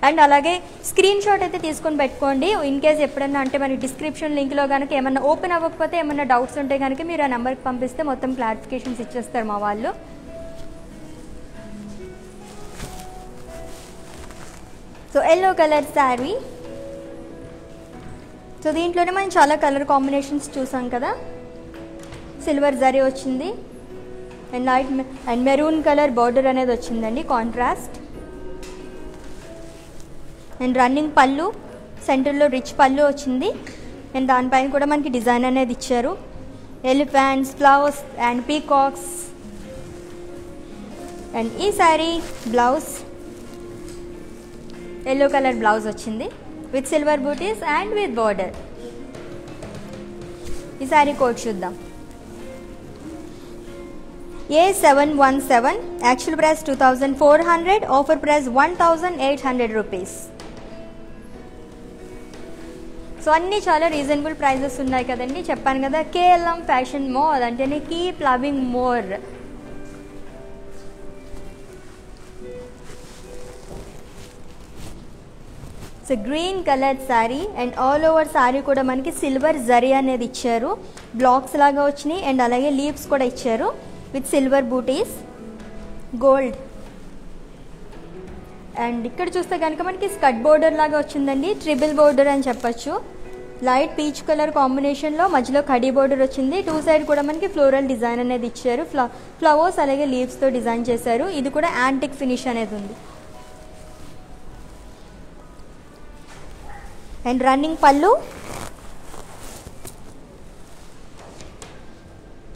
అండ్ అలాగే స్క్రీన్ షాట్ అయితే తీసుకొని పెట్టుకోండి. ఇన్ కేస్ ఎప్పుడన్నా అంటే మనకి డిస్క్రిప్షన్ లింక్లో కనుక ఏమన్నా ఓపెన్ అవ్వకపోతే ఏమన్నా డౌట్స్ ఉంటే కనుక మీరు ఆ నెంబర్కి పంపిస్తే మొత్తం క్లారిఫికేషన్స్ ఇచ్చేస్తారు మా వాళ్ళు. So yellow colour sari. So దీంట్లోనే మనం చాలా కలర్ కాంబినేషన్స్ చూసాం కదా. సిల్వర్ జరీ వచ్చింది and light and maroon colour border అనేది వచ్చిందండి, కాంట్రాస్ట్. అండ్ రన్నింగ్ పళ్ళు, సెంటర్లో రిచ్ పళ్ళు వచ్చింది అండ్ దానిపైన కూడా మనకి డిజైన్ అనేది ఇచ్చారు. Elephants, flowers and peacocks. And ఈ sari blouse yellow colour blouse వచ్చింది with silver booties and with border. ఈ శారీ కోడ్ చూద్దాం. A717, actual price 2400, offer price 1800 rupees. So అన్నీ చాలా రీజనబుల్ ప్రైజెస్ ఉన్నాయి కదండి. చెప్పాను కదా, KLM ఫ్యాషన్ మాల్ అంటేనే keep loving more. So green colour sari and all over sari కూడా మనకి సిల్వర్ జరీ అనేది ఇచ్చారు. బ్లాక్స్ లాగా వచ్చినాయి అండ్ అలాగే లీవ్స్ కూడా ఇచ్చారు విత్ సిల్వర్ బూటీస్, గోల్డ్. అండ్ ఇక్కడ చూస్తే కనుక మనకి స్కట్ బోర్డర్ లాగా వచ్చిందండి, ట్రిబుల్ బోర్డర్ అని చెప్పచ్చు. లైట్ పీచ్ కలర్ కాంబినేషన్లో మధ్యలో కడీ బోర్డర్ వచ్చింది. టూ సైడ్ కూడా మనకి ఫ్లోరల్ డిజైన్ అనేది ఇచ్చారు. ఫ్లవర్స్ అలాగే లీవ్స్తో డిజైన్ చేశారు. ఇది కూడా యాంటిక్ ఫినిష్ అనేది ఉంది. అండ్ రన్నింగ్ పళ్ళు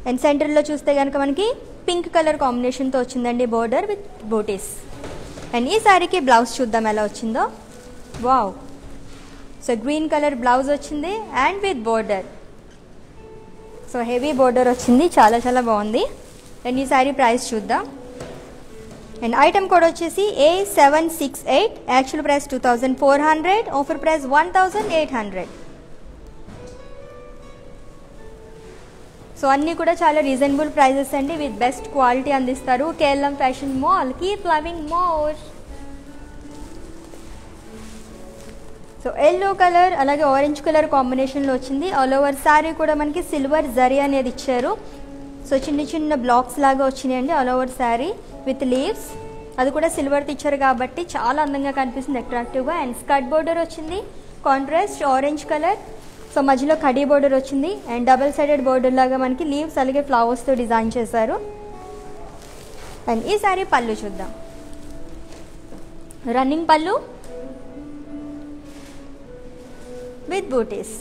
అండ్ సెంటర్లో చూస్తే కనుక మనకి పింక్ కలర్ కాంబినేషన్తో వచ్చిందండి బోర్డర్ విత్ బూటీస్. అండ్ ఈ శారీకి బ్లౌజ్ చూద్దాం ఎలా వచ్చిందో. Wow, so green colour blouse వచ్చింది and with border. So heavy border వచ్చింది, చాలా చాలా బాగుంది. అండ్ ఈ శారీ ప్రైస్ చూద్దాం. అండ్ ఐటమ్ కోడ్ వచ్చేసి A768, actual price 2400, offer price 1800. So అన్నీ కూడా చాలా రీజనబుల్ ప్రైజెస్ అండి, విత్ బెస్ట్ క్వాలిటీ అందిస్తారు. KLM fashion mall, keep loving more. So yellow colour అలాగే ఆరెంజ్ కలర్ కాంబినేషన్లో వచ్చింది. ఆల్ ఓవర్ శారీ కూడా మనకి సిల్వర్ జరీ అనేది ఇచ్చారు. సో చిన్న చిన్న బ్లాక్స్ లాగా వచ్చినాయండి all over sari with leaves. అది కూడా సిల్వర్తో ఇచ్చారు కాబట్టి చాలా అందంగా కనిపిస్తుంది, అట్రాక్టివ్గా. అండ్ స్కర్ట్ బోర్డర్ వచ్చింది, కాంట్రాస్ట్ ఆరెంజ్ కలర్. సో మధ్యలో కడీ బోర్డర్ వచ్చింది అండ్ డబల్ సైడెడ్ బోర్డర్ లాగా మనకి లీవ్స్ అలాగే ఫ్లవర్స్తో డిజైన్ చేశారు. అండ్ ఈ శారీ పళ్ళు చూద్దాం. రన్నింగ్ పళ్ళు విత్ బూటీస్.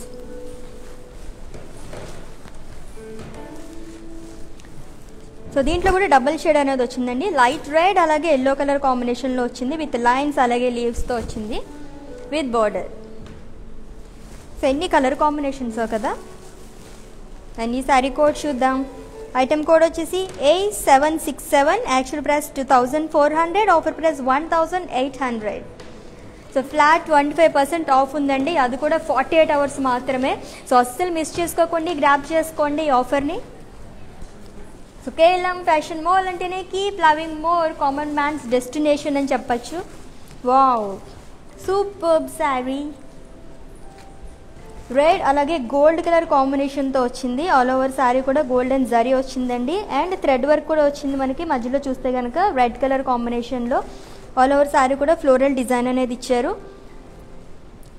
సో దీంట్లో కూడా డబల్ షేడ్ అనేది వచ్చిందండి. లైట్ రెడ్ అలాగే ఎల్లో కలర్ కాంబినేషన్లో వచ్చింది విత్ లైన్స్ అలాగే లీవ్స్తో వచ్చింది విత్ బోర్డర్. సో ఎన్ని కలర్ కాంబినేషన్స్ కదా. అండ్ ఈ శారీ కోడ్ చూద్దాం. ఐటమ్ కోడ్ వచ్చేసి A767, actual price 2400, offer price 1800. So flat 25% off ఉందండి, అది కూడా 48 అవర్స్ మాత్రమే. సో అస్సలు మిస్ చేసుకోకండి, గ్రాప్ చేసుకోండి ఈ ఆఫర్ని. సో KLM ఫ్యాషన్ మాల్ అంటేనే keep loving more, common man's destination అని చెప్పచ్చు. Wow, superb sari. రెడ్ అలాగే గోల్డ్ కలర్ కాంబినేషన్తో వచ్చింది. ఆల్ ఓవర్ శారీ కూడా గోల్డెన్ జరీ వచ్చిందండి అండ్ థ్రెడ్ వర్క్ కూడా వచ్చింది మనకి. మధ్యలో చూస్తే కనుక రెడ్ కలర్ కాంబినేషన్లో ఆల్ ఓవర్ శారీ కూడా ఫ్లోరల్ డిజైన్ అనేది ఇచ్చారు.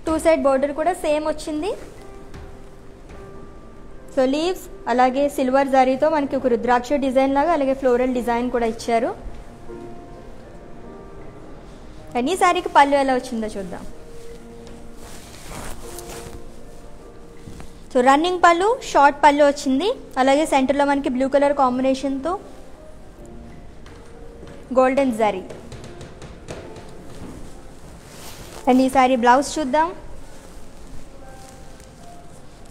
టూ సైడ్ బోర్డర్ కూడా సేమ్ వచ్చింది. సో లీవ్స్ అలాగే సిల్వర్ జరీతో మనకి ఒక రుద్రాక్ష డిజైన్ లాగా అలాగే ఫ్లోరల్ డిజైన్ కూడా ఇచ్చారు. అండ్ ఈ శారీకి పళ్ళు ఎలా వచ్చిందో చూద్దాం. సో రన్నింగ్ పళ్ళు, షార్ట్ పళ్ళు వచ్చింది. అలాగే సెంటర్లో మనకి బ్లూ కలర్ కాంబినేషన్తో గోల్డెన్ జరీ. అండ్ ఈ శారీ బ్లౌజ్ చూద్దాం.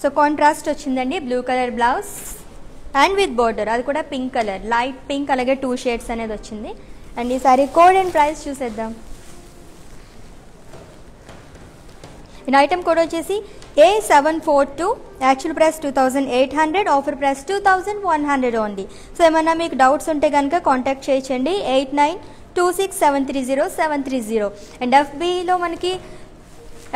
సో కాంట్రాస్ట్ వచ్చిందండి, blue colour blouse and with border, అది కూడా పింక్ కలర్, లైట్ పింక్ అలాగే 2 షేడ్స్ అనేది వచ్చింది. అండ్ ఈ శారీ కోడ్ అండ్ ప్రైస్ చూసేద్దాం. ఈ ఐటమ్ కోడ్ వచ్చేసి A742, actual price 2800, offer price 2100 only. So ఏమన్నా మీకు డౌట్స్ ఉంటే కనుక కాంటాక్ట్ చేయొచ్చండి 8926730730. అండ్ FBలో మనకి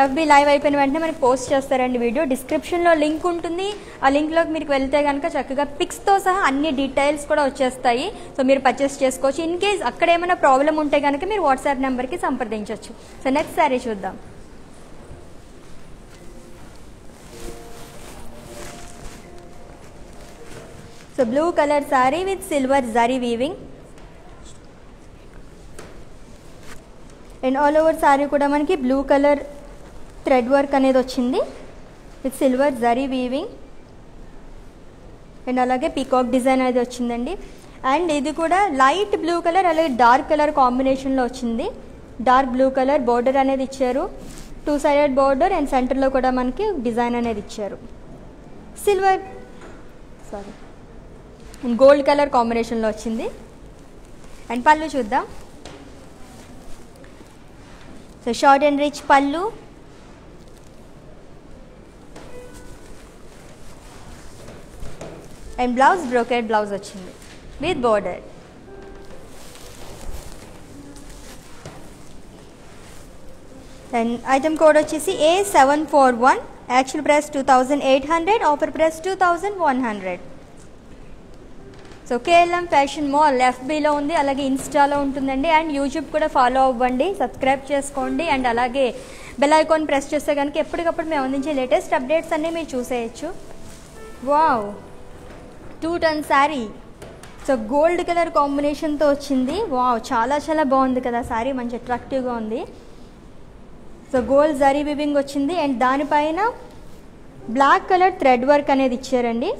FB లైవ్ అయిపోయిన వెంటనే మనకి పోస్ట్ చేస్తారండి వీడియో. డిస్క్రిప్షన్లో లింక్ ఉంటుంది, ఆ లింక్లోకి మీరు వెళ్తే కనుక చక్కగా పిక్స్తో సహా అన్ని డీటెయిల్స్ కూడా వచ్చేస్తాయి. సో మీరు పర్చేస్ చేసుకోవచ్చు. ఇన్ కేస్ అక్కడ ఏమైనా ప్రాబ్లం ఉంటే కనుక మీరు వాట్సాప్ నెంబర్కి సంప్రదించవచ్చు. సో నెక్స్ట్ శారీ చూద్దాం. So blue colour sari with silver zari weaving and all over sari కూడా మనకి బ్లూ కలర్ థ్రెడ్ వర్క్ అనేది వచ్చింది. With silver zari weaving and అలాగే పీకాక్ డిజైన్ అనేది వచ్చిందండి. అండ్ ఇది కూడా లైట్ బ్లూ కలర్ అలాగే డార్క్ కలర్ కాంబినేషన్లో వచ్చింది. డార్క్ బ్లూ కలర్ బోర్డర్ అనేది ఇచ్చారు, 2 సైడెడ్ బోర్డర్ అండ్ సెంటర్లో కూడా మనకి డిజైన్ అనేది ఇచ్చారు. సిల్వర్ గోల్డ్ కలర్ కాంబినేషన్లో వచ్చింది. అండ్ పళ్ళు చూద్దాం. So short and rich pallu, and blouse brocade blouse వచ్చింది with border. And item code వచ్చేసి A741, actual price 2800, offer price 2100. So KLM fashion mall FBలో ఉంది, అలాగే ఇన్స్టాలో ఉంటుందండి. అండ్ యూట్యూబ్ కూడా ఫాలో అవ్వండి, సబ్స్క్రైబ్ చేసుకోండి. అండ్ అలాగే బెల్ ఐకాన్ ప్రెస్ చేస్తే కనుక ఎప్పటికప్పుడు మేము అందించే లేటెస్ట్ అప్డేట్స్ అన్నీ మీరు చూసేయచ్చు. Wow, 2 tone sari. So gold colour కాంబినేషన్తో వచ్చింది. వావ్, చాలా చాలా బాగుంది కదా శారీ, మంచి అట్రాక్టివ్గా ఉంది. సో గోల్డ్ జరీ వీవింగ్ వచ్చింది అండ్ దానిపైన బ్లాక్ కలర్ థ్రెడ్ వర్క్ అనేది ఇచ్చారండి.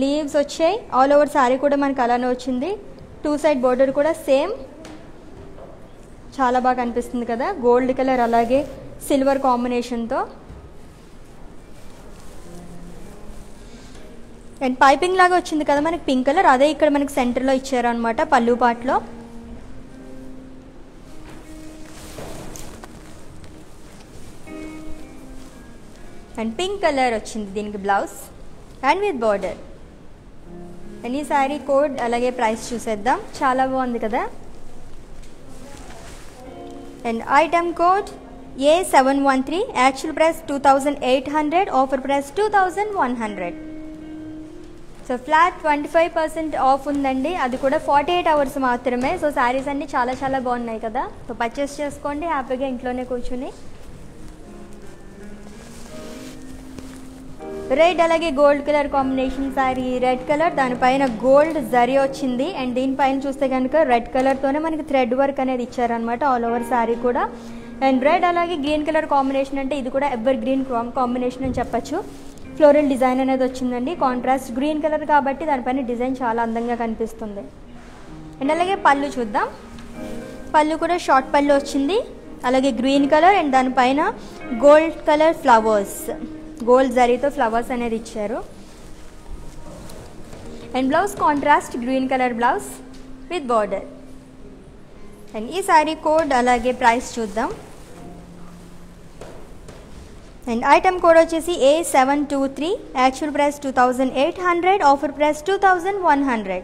లీవ్స్ వచ్చాయి. ఆల్ ఓవర్ శారీ కూడా మనకు అలానే వచ్చింది. 2 సైడ్ బోర్డర్ కూడా సేమ్, చాలా బాగా కనిపిస్తుంది కదా. గోల్డ్ కలర్ అలాగే సిల్వర్ కాంబినేషన్తో. అండ్ పైపింగ్ లాగా వచ్చింది కదా మనకి పింక్ కలర్, అదే ఇక్కడ మనకి సెంటర్లో ఇచ్చారు అనమాట పళ్ళు పాటలో. అండ్ పింక్ కలర్ వచ్చింది దీనికి blouse and with border. And ఈ శారీ కోడ్ అలాగే ప్రైస్ చూసేద్దాం. చాలా బాగుంది కదా. And item code A713, actual price 2800, offer price 2100. So flat 25% off ఉందండి, అది కూడా 48 అవర్స్ మాత్రమే. సో శారీస్ అన్నీ చాలా చాలా బాగున్నాయి కదా. సో పర్చేస్ చేసుకోండి హ్యాపీగా ఇంట్లోనే కూర్చుని. రెడ్ అలాగే gold colour combination sari, red colour, దానిపైన గోల్డ్ జరీ వచ్చింది. అండ్ దీనిపైన చూస్తే కనుక రెడ్ కలర్తోనే మనకి థ్రెడ్ వర్క్ అనేది ఇచ్చారనమాట ఆల్ ఓవర్ శారీ కూడా. అండ్ రెడ్ అలాగే గ్రీన్ కలర్ కాంబినేషన్, అంటే ఇది కూడా ఎవర్ గ్రీన్ కాంబినేషన్ అని చెప్పచ్చు. ఫ్లోరల్ డిజైన్ అనేది వచ్చిందండి, కాంట్రాస్ట్ గ్రీన్ కలర్ కాబట్టి దానిపైన డిజైన్ చాలా అందంగా కనిపిస్తుంది. అండ్ అలాగే పళ్ళు చూద్దాం. పళ్ళు కూడా షార్ట్ పళ్ళు వచ్చింది, అలాగే గ్రీన్ కలర్ అండ్ దానిపైన గోల్డ్ కలర్ ఫ్లవర్స్, గోల్డ్ జరీతో ఫ్లవర్స్ అనేది ఇచ్చారు. And blouse contrast green colour blouse with border. And ఈ శారీ కోడ్ అలాగే ప్రైస్ చూద్దాం. అండ్ ఐటమ్ కోడ్ వచ్చేసి A723, actual price 2800, offer price 2100.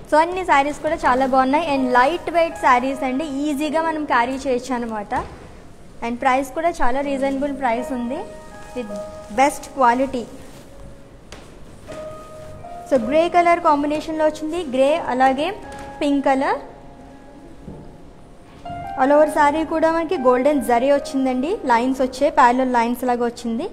So అన్ని శారీస్ కూడా చాలా బాగున్నాయి అండ్ లైట్ వెయిట్ శారీస్ అండి, ఈజీగా మనం క్యారీ చేయొచ్చు అనమాట. అండ్ ప్రైస్ కూడా చాలా రీజనబుల్ ప్రైస్ ఉంది with best quality. So grey colour కాంబినేషన్లో వచ్చింది, గ్రే అలాగే pink colour. All over sari కూడా మనకి గోల్డెన్ జరీ వచ్చిందండి, లైన్స్ వచ్చాయి, ప్యారలల్ లైన్స్ లాగా వచ్చింది.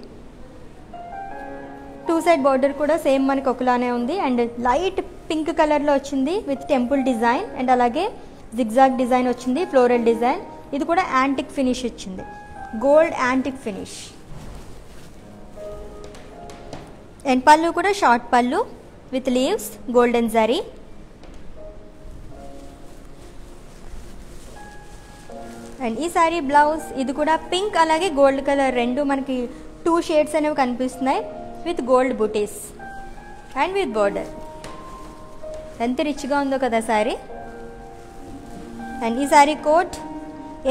2 సైడ్ బార్డర్ కూడా సేమ్ మనకి ఒకలానే ఉంది. అండ్ లైట్ పింక్ కలర్లో వచ్చింది విత్ టెంపుల్ డిజైన్ అండ్ అలాగే జిగ్జాగ్ డిజైన్ వచ్చింది, ఫ్లోరల్ డిజైన్. ఇది కూడా యాంటిక్ ఫినిష్ ఇచ్చింది, gold antique finish. And pallu కూడా short pallu with leaves, golden zari. And ఈ సారీ బ్లౌజ్, ఇది కూడా పింక్ అలాగే గోల్డ్ కలర్ రెండు మనకి 2 షేడ్స్ అనేవి కనిపిస్తున్నాయి with gold buttis and with border. ఎంత రిచ్గా ఉందో కదా సారీ. అండ్ ఈ sari code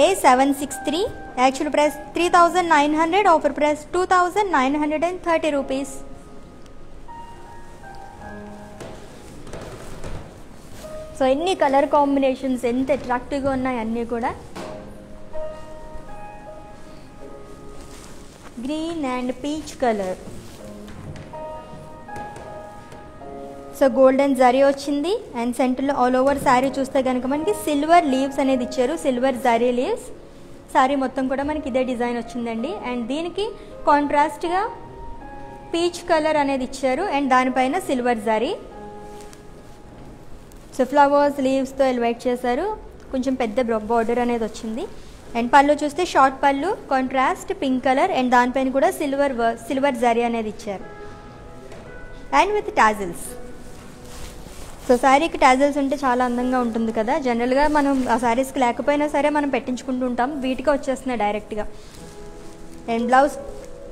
A763, actual price 3900, offer price 2930 rupees. So ఎన్ని కలర్ కాంబినేషన్స్ ఎంత అట్రాక్టివ్గా ఉన్నాయి అన్నీ కూడా. Green and peach colour. So golden zari వచ్చింది అండ్ సెంటర్లో ఆల్ ఓవర్ శారీ చూస్తే కనుక మనకి సిల్వర్ లీవ్స్ అనేది ఇచ్చారు, సిల్వర్ జరీ లీవ్స్. శారీ మొత్తం కూడా మనకి ఇదే డిజైన్ వచ్చిందండి. అండ్ దీనికి కాంట్రాస్ట్గా పీచ్ కలర్ అనేది ఇచ్చారు అండ్ దానిపైన సిల్వర్ జరీ. సో ఫ్లవర్స్ లీవ్స్తో ఎలివేట్ చేశారు, కొంచెం పెద్ద బార్డర్ అనేది వచ్చింది. అండ్ పళ్ళు చూస్తే షార్ట్ పళ్ళు, కాంట్రాస్ట్ పింక్ కలర్ అండ్ దానిపైన కూడా సిల్వర్ జరీ అనేది ఇచ్చారు అండ్ విత్ టాజిల్స్. సో శారీకి టాజిల్స్ ఉంటే చాలా అందంగా ఉంటుంది కదా. జనరల్గా మనం ఆ శారీస్కి లేకపోయినా సరే మనం పెట్టించుకుంటూ ఉంటాం, వీటికి వచ్చేస్తున్నాయి డైరెక్ట్గా. And blouse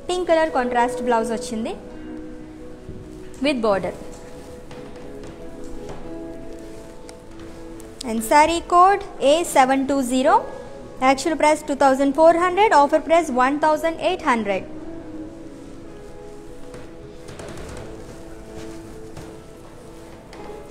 pink colour contrast blouse వచ్చింది with border. And sari code A720, actual price 2400, offer price 1800.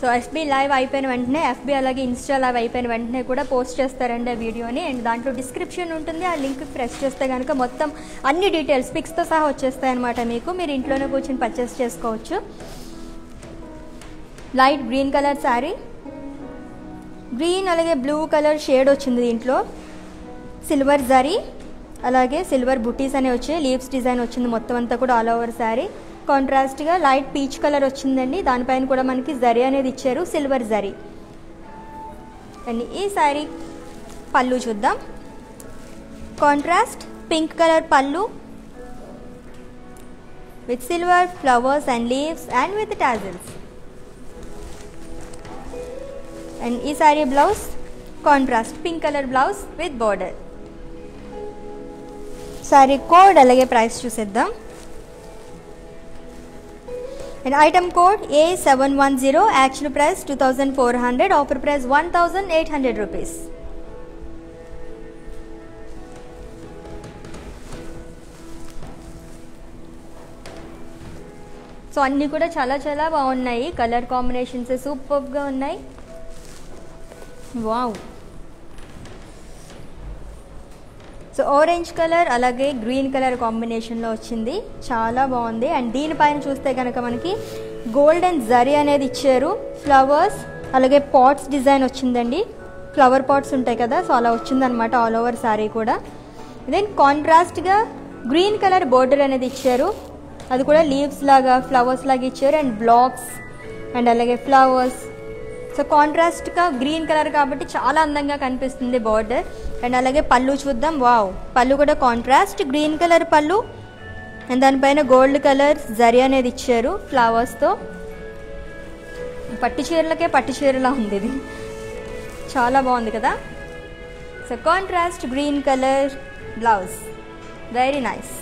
So FB live అయిపోయిన వెంటనే, ఎఫ్బీ అలాగే ఇన్స్టా లైవ్ అయిపోయిన వెంటనే కూడా పోస్ట్ చేస్తారండి ఆ వీడియోని. అండ్ దాంట్లో డిస్క్రిప్షన్ ఉంటుంది, ఆ లింక్ ప్రెస్ చేస్తే కనుక మొత్తం అన్ని డీటెయిల్స్ పిక్స్తో సహా వచ్చేస్తాయి అనమాట మీకు. మీరు ఇంట్లోనే కూర్చొని పర్చేస్ చేసుకోవచ్చు. Light green colour sari, green అలాగే బ్లూ కలర్ షేడ్ వచ్చింది దీంట్లో. సిల్వర్ జరీ అలాగే సిల్వర్ బుటీస్ అనేవి వచ్చాయి, లీవ్స్ డిజైన్ వచ్చింది మొత్తం అంతా కూడా ఆల్ ఓవర్ శారీ. కాంట్రాస్ట్గా లైట్ పీచ్ కలర్ వచ్చిందండి, దానిపైన కూడా మనకి జరీ అనేది ఇచ్చారు, సిల్వర్ జరీ. అండ్ ఈ శారీ పళ్ళు చూద్దాం. Contrast pink colour pallu with silver flowers and leaves and with tassels. And ఈ sari blouse contrast pink colour blouse with border. Sari code అలాగే ప్రైస్ చూసేద్దాం. And item code A710, actual price 2400, offer price 1800 rupees. So అన్నీ కూడా చాలా చాలా బాగున్నాయి, colour combinations సూపర్గా ఉన్నాయి. వావ్. సో ఆరెంజ్ కలర్ అలాగే గ్రీన్ కలర్ కాంబినేషన్లో వచ్చింది, చాలా బాగుంది. అండ్ దీనిపైన చూస్తే కనుక మనకి గోల్డెన్ జరీ అనేది ఇచ్చారు, ఫ్లవర్స్ అలాగే పాట్స్ డిజైన్ వచ్చిందండి, ఫ్లవర్ పాట్స్ ఉంటాయి కదా, సో అలా వచ్చిందనమాట ఆల్ ఓవర్ శారీ కూడా. దెన్ కాంట్రాస్ట్గా గ్రీన్ కలర్ బోర్డర్ అనేది ఇచ్చారు, అది కూడా లీవ్స్ లాగా ఫ్లవర్స్ లాగా ఇచ్చారు అండ్ బ్లాక్స్ అండ్ అలాగే ఫ్లవర్స్. సో కాంట్రాస్ట్గా గ్రీన్ కలర్ కాబట్టి చాలా అందంగా కనిపిస్తుంది బార్డర్. అండ్ అలాగే పళ్ళు చూద్దాం. వావ్, పళ్ళు కూడా కాంట్రాస్ట్ గ్రీన్ కలర్ పళ్ళు అండ్ దానిపైన గోల్డ్ కలర్ జరీ అనేది ఇచ్చారు ఫ్లవర్స్తో. పట్టు చీరలకే పట్టు చీరలా ఉంది ఇది, చాలా బాగుంది కదా. So contrast green colour blouse, very nice.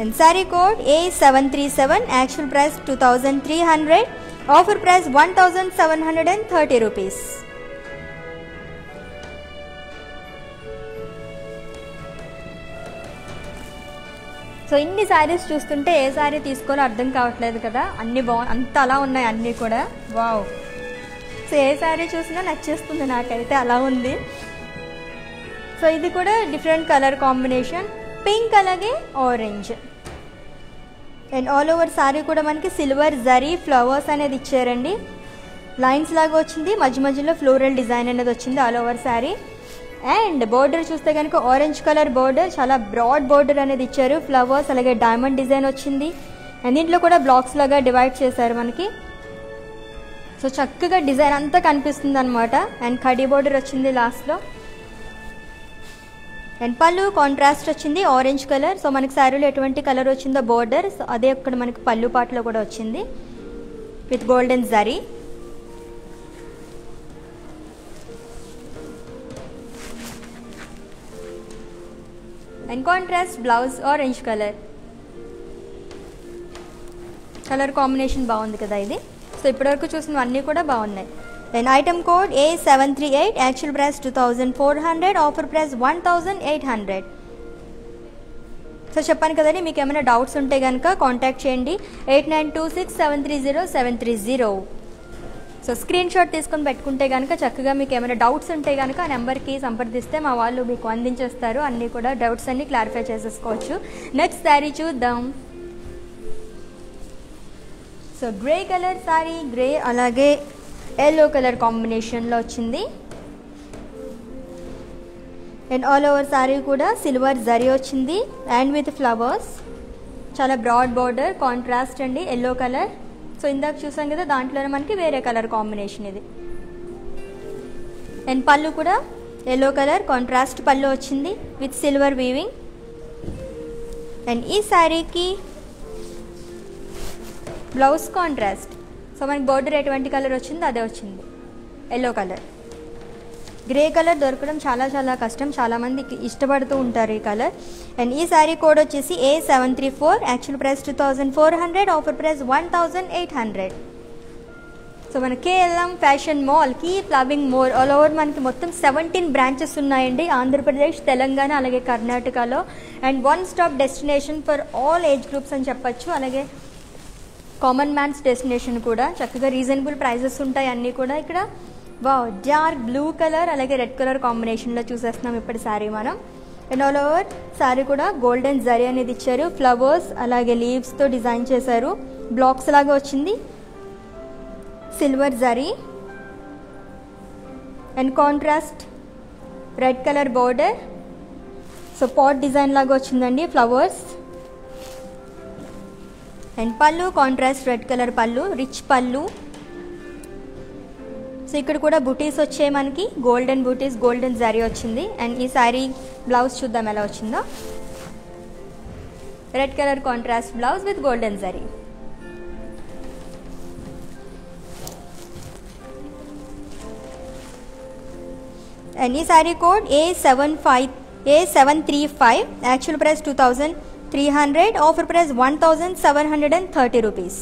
And saree code A737, actual price 2300, offer price 1730 rupees. So ఇన్ని శారీస్ చూస్తుంటే ఏ శారీ తీసుకోవాలో అర్థం కావట్లేదు కదా, అన్ని అంత అలా ఉన్నాయి అన్నీ కూడా. వావ్. సో ఏ శారీ చూసినా నచ్చేస్తుంది నాకైతే, అలా ఉంది. సో ఇది కూడా డిఫరెంట్ కలర్ కాంబినేషన్, పింక్ అలాగే orange. And all over sari కూడా మనకి సిల్వర్ జరీ ఫ్లవర్స్ అనేది ఇచ్చారండి, లైన్స్ లాగా వచ్చింది, మధ్య మధ్యలో ఫ్లోరల్ డిజైన్ అనేది వచ్చింది all over sari. And border చూస్తే కనుక ఆరెంజ్ కలర్ బోర్డర్, చాలా బ్రాడ్ బోర్డర్ అనేది ఇచ్చారు, ఫ్లవర్స్ అలాగే డైమండ్ డిజైన్ వచ్చింది. అండ్ దీంట్లో కూడా బ్లాక్స్ లాగా డివైడ్ చేశారు మనకి. సో చక్కగా డిజైన్ అంతా కనిపిస్తుంది అనమాట. అండ్ కడీ బోర్డర్ వచ్చింది లాస్ట్లో. అండ్ పళ్ళు కాంట్రాస్ట్ వచ్చింది ఆరెంజ్ కలర్. సో మనకి శారీలో ఎటువంటి కలర్ వచ్చిందో బోర్డర్, సో అదే అక్కడ మనకి పళ్ళు పాటలో కూడా వచ్చింది with golden zari. And contrast blouse orange colour combination బాగుంది కదా ఇది. సో ఇప్పటివరకు చూసిన అన్నీ కూడా బాగున్నాయి. And item code A738, actual price 2400, offer price 1800. So చెప్పాను కదండి, మీకు ఏమైనా డౌట్స్ ఉంటే కనుక కాంటాక్ట్ చేయండి 8926730730. సో స్క్రీన్ షాట్ తీసుకొని పెట్టుకుంటే కనుక చక్కగా మీకు ఏమైనా డౌట్స్ ఉంటే కనుక ఆ నెంబర్కి సంప్రదిస్తే మా వాళ్ళు మీకు అందించేస్తారు, అన్నీ కూడా డౌట్స్ అన్నీ క్లారిఫై చేసేసుకోవచ్చు. నెక్స్ట్ శారీ చూద్దాం. So grey colour sari, grey అలాగే ఎల్లో కలర్ కాంబినేషన్లో వచ్చింది. అండ్ ఆల్ ఓవర్ శారీ కూడా సిల్వర్ జరీ వచ్చింది అండ్ విత్ ఫ్లవర్స్, చాలా బ్రాడ్ బార్డర్, కాంట్రాస్ట్ అండి ఎల్లో కలర్. సో ఇందాక చూసాం కదా, దాంట్లోనే మనకి వేరే కలర్ కాంబినేషన్ ఇది. అండ్ పళ్ళు కూడా ఎల్లో కలర్ కాంట్రాస్ట్ పళ్ళు వచ్చింది విత్ సిల్వర్ వీవింగ్. అండ్ ఈ శారీకి బ్లౌజ్ కాంట్రాస్ట్. సో మనకి బోర్డర్ ఎటువంటి కలర్ వచ్చిందో అదే వచ్చింది, ఎల్లో కలర్. గ్రే కలర్ దొరకడం చాలా చాలా కష్టం, చాలామంది ఇష్టపడుతూ ఉంటారు ఈ కలర్. అండ్ ఈ శారీ కోడ్ వచ్చేసి A734, actual price 2400, offer price 1800. So మన KLM fashion mall keep loving more. All over మనకి మొత్తం 17 బ్రాంచెస్ ఉన్నాయండి, ఆంధ్రప్రదేశ్, తెలంగాణ, అలాగే కర్ణాటకలో. And one stop destination for all age groups అని చెప్పచ్చు. అలాగే కామన్ మ్యాన్స్ డెస్టినేషన్ కూడా. చక్కగా రీజనబుల్ ప్రైజెస్ ఉంటాయి అన్నీ కూడా ఇక్కడ. వావ్, డార్క్ బ్లూ కలర్ అలాగే రెడ్ కలర్ కాంబినేషన్లో చూసేస్తున్నాం ఇప్పుడు శారీ మనం. అండ్ ఆల్ ఓవర్ శారీ కూడా గోల్డెన్ జరీ అనేది ఇచ్చారు, ఫ్లవర్స్ అలాగే లీవ్స్తో డిజైన్ చేశారు, బ్లాక్స్ లాగా వచ్చింది, silver zari and contrast red colour border. So pot design లాగా వచ్చిందండి, flowers. And pallu contrast red colour pallu, rich pallu. So ఇక్కడ కూడా బూటీస్ వచ్చాయి మనకి, గోల్డెన్ బూటీస్, గోల్డెన్ జరీ వచ్చింది. అండ్ ఈ శారీ బ్లౌజ్ చూద్దాం ఎలా వచ్చిందో. Red colour contrast blouse with golden zari. And ఈ sari code A735, actual price 2300, offer price 1730 rupees.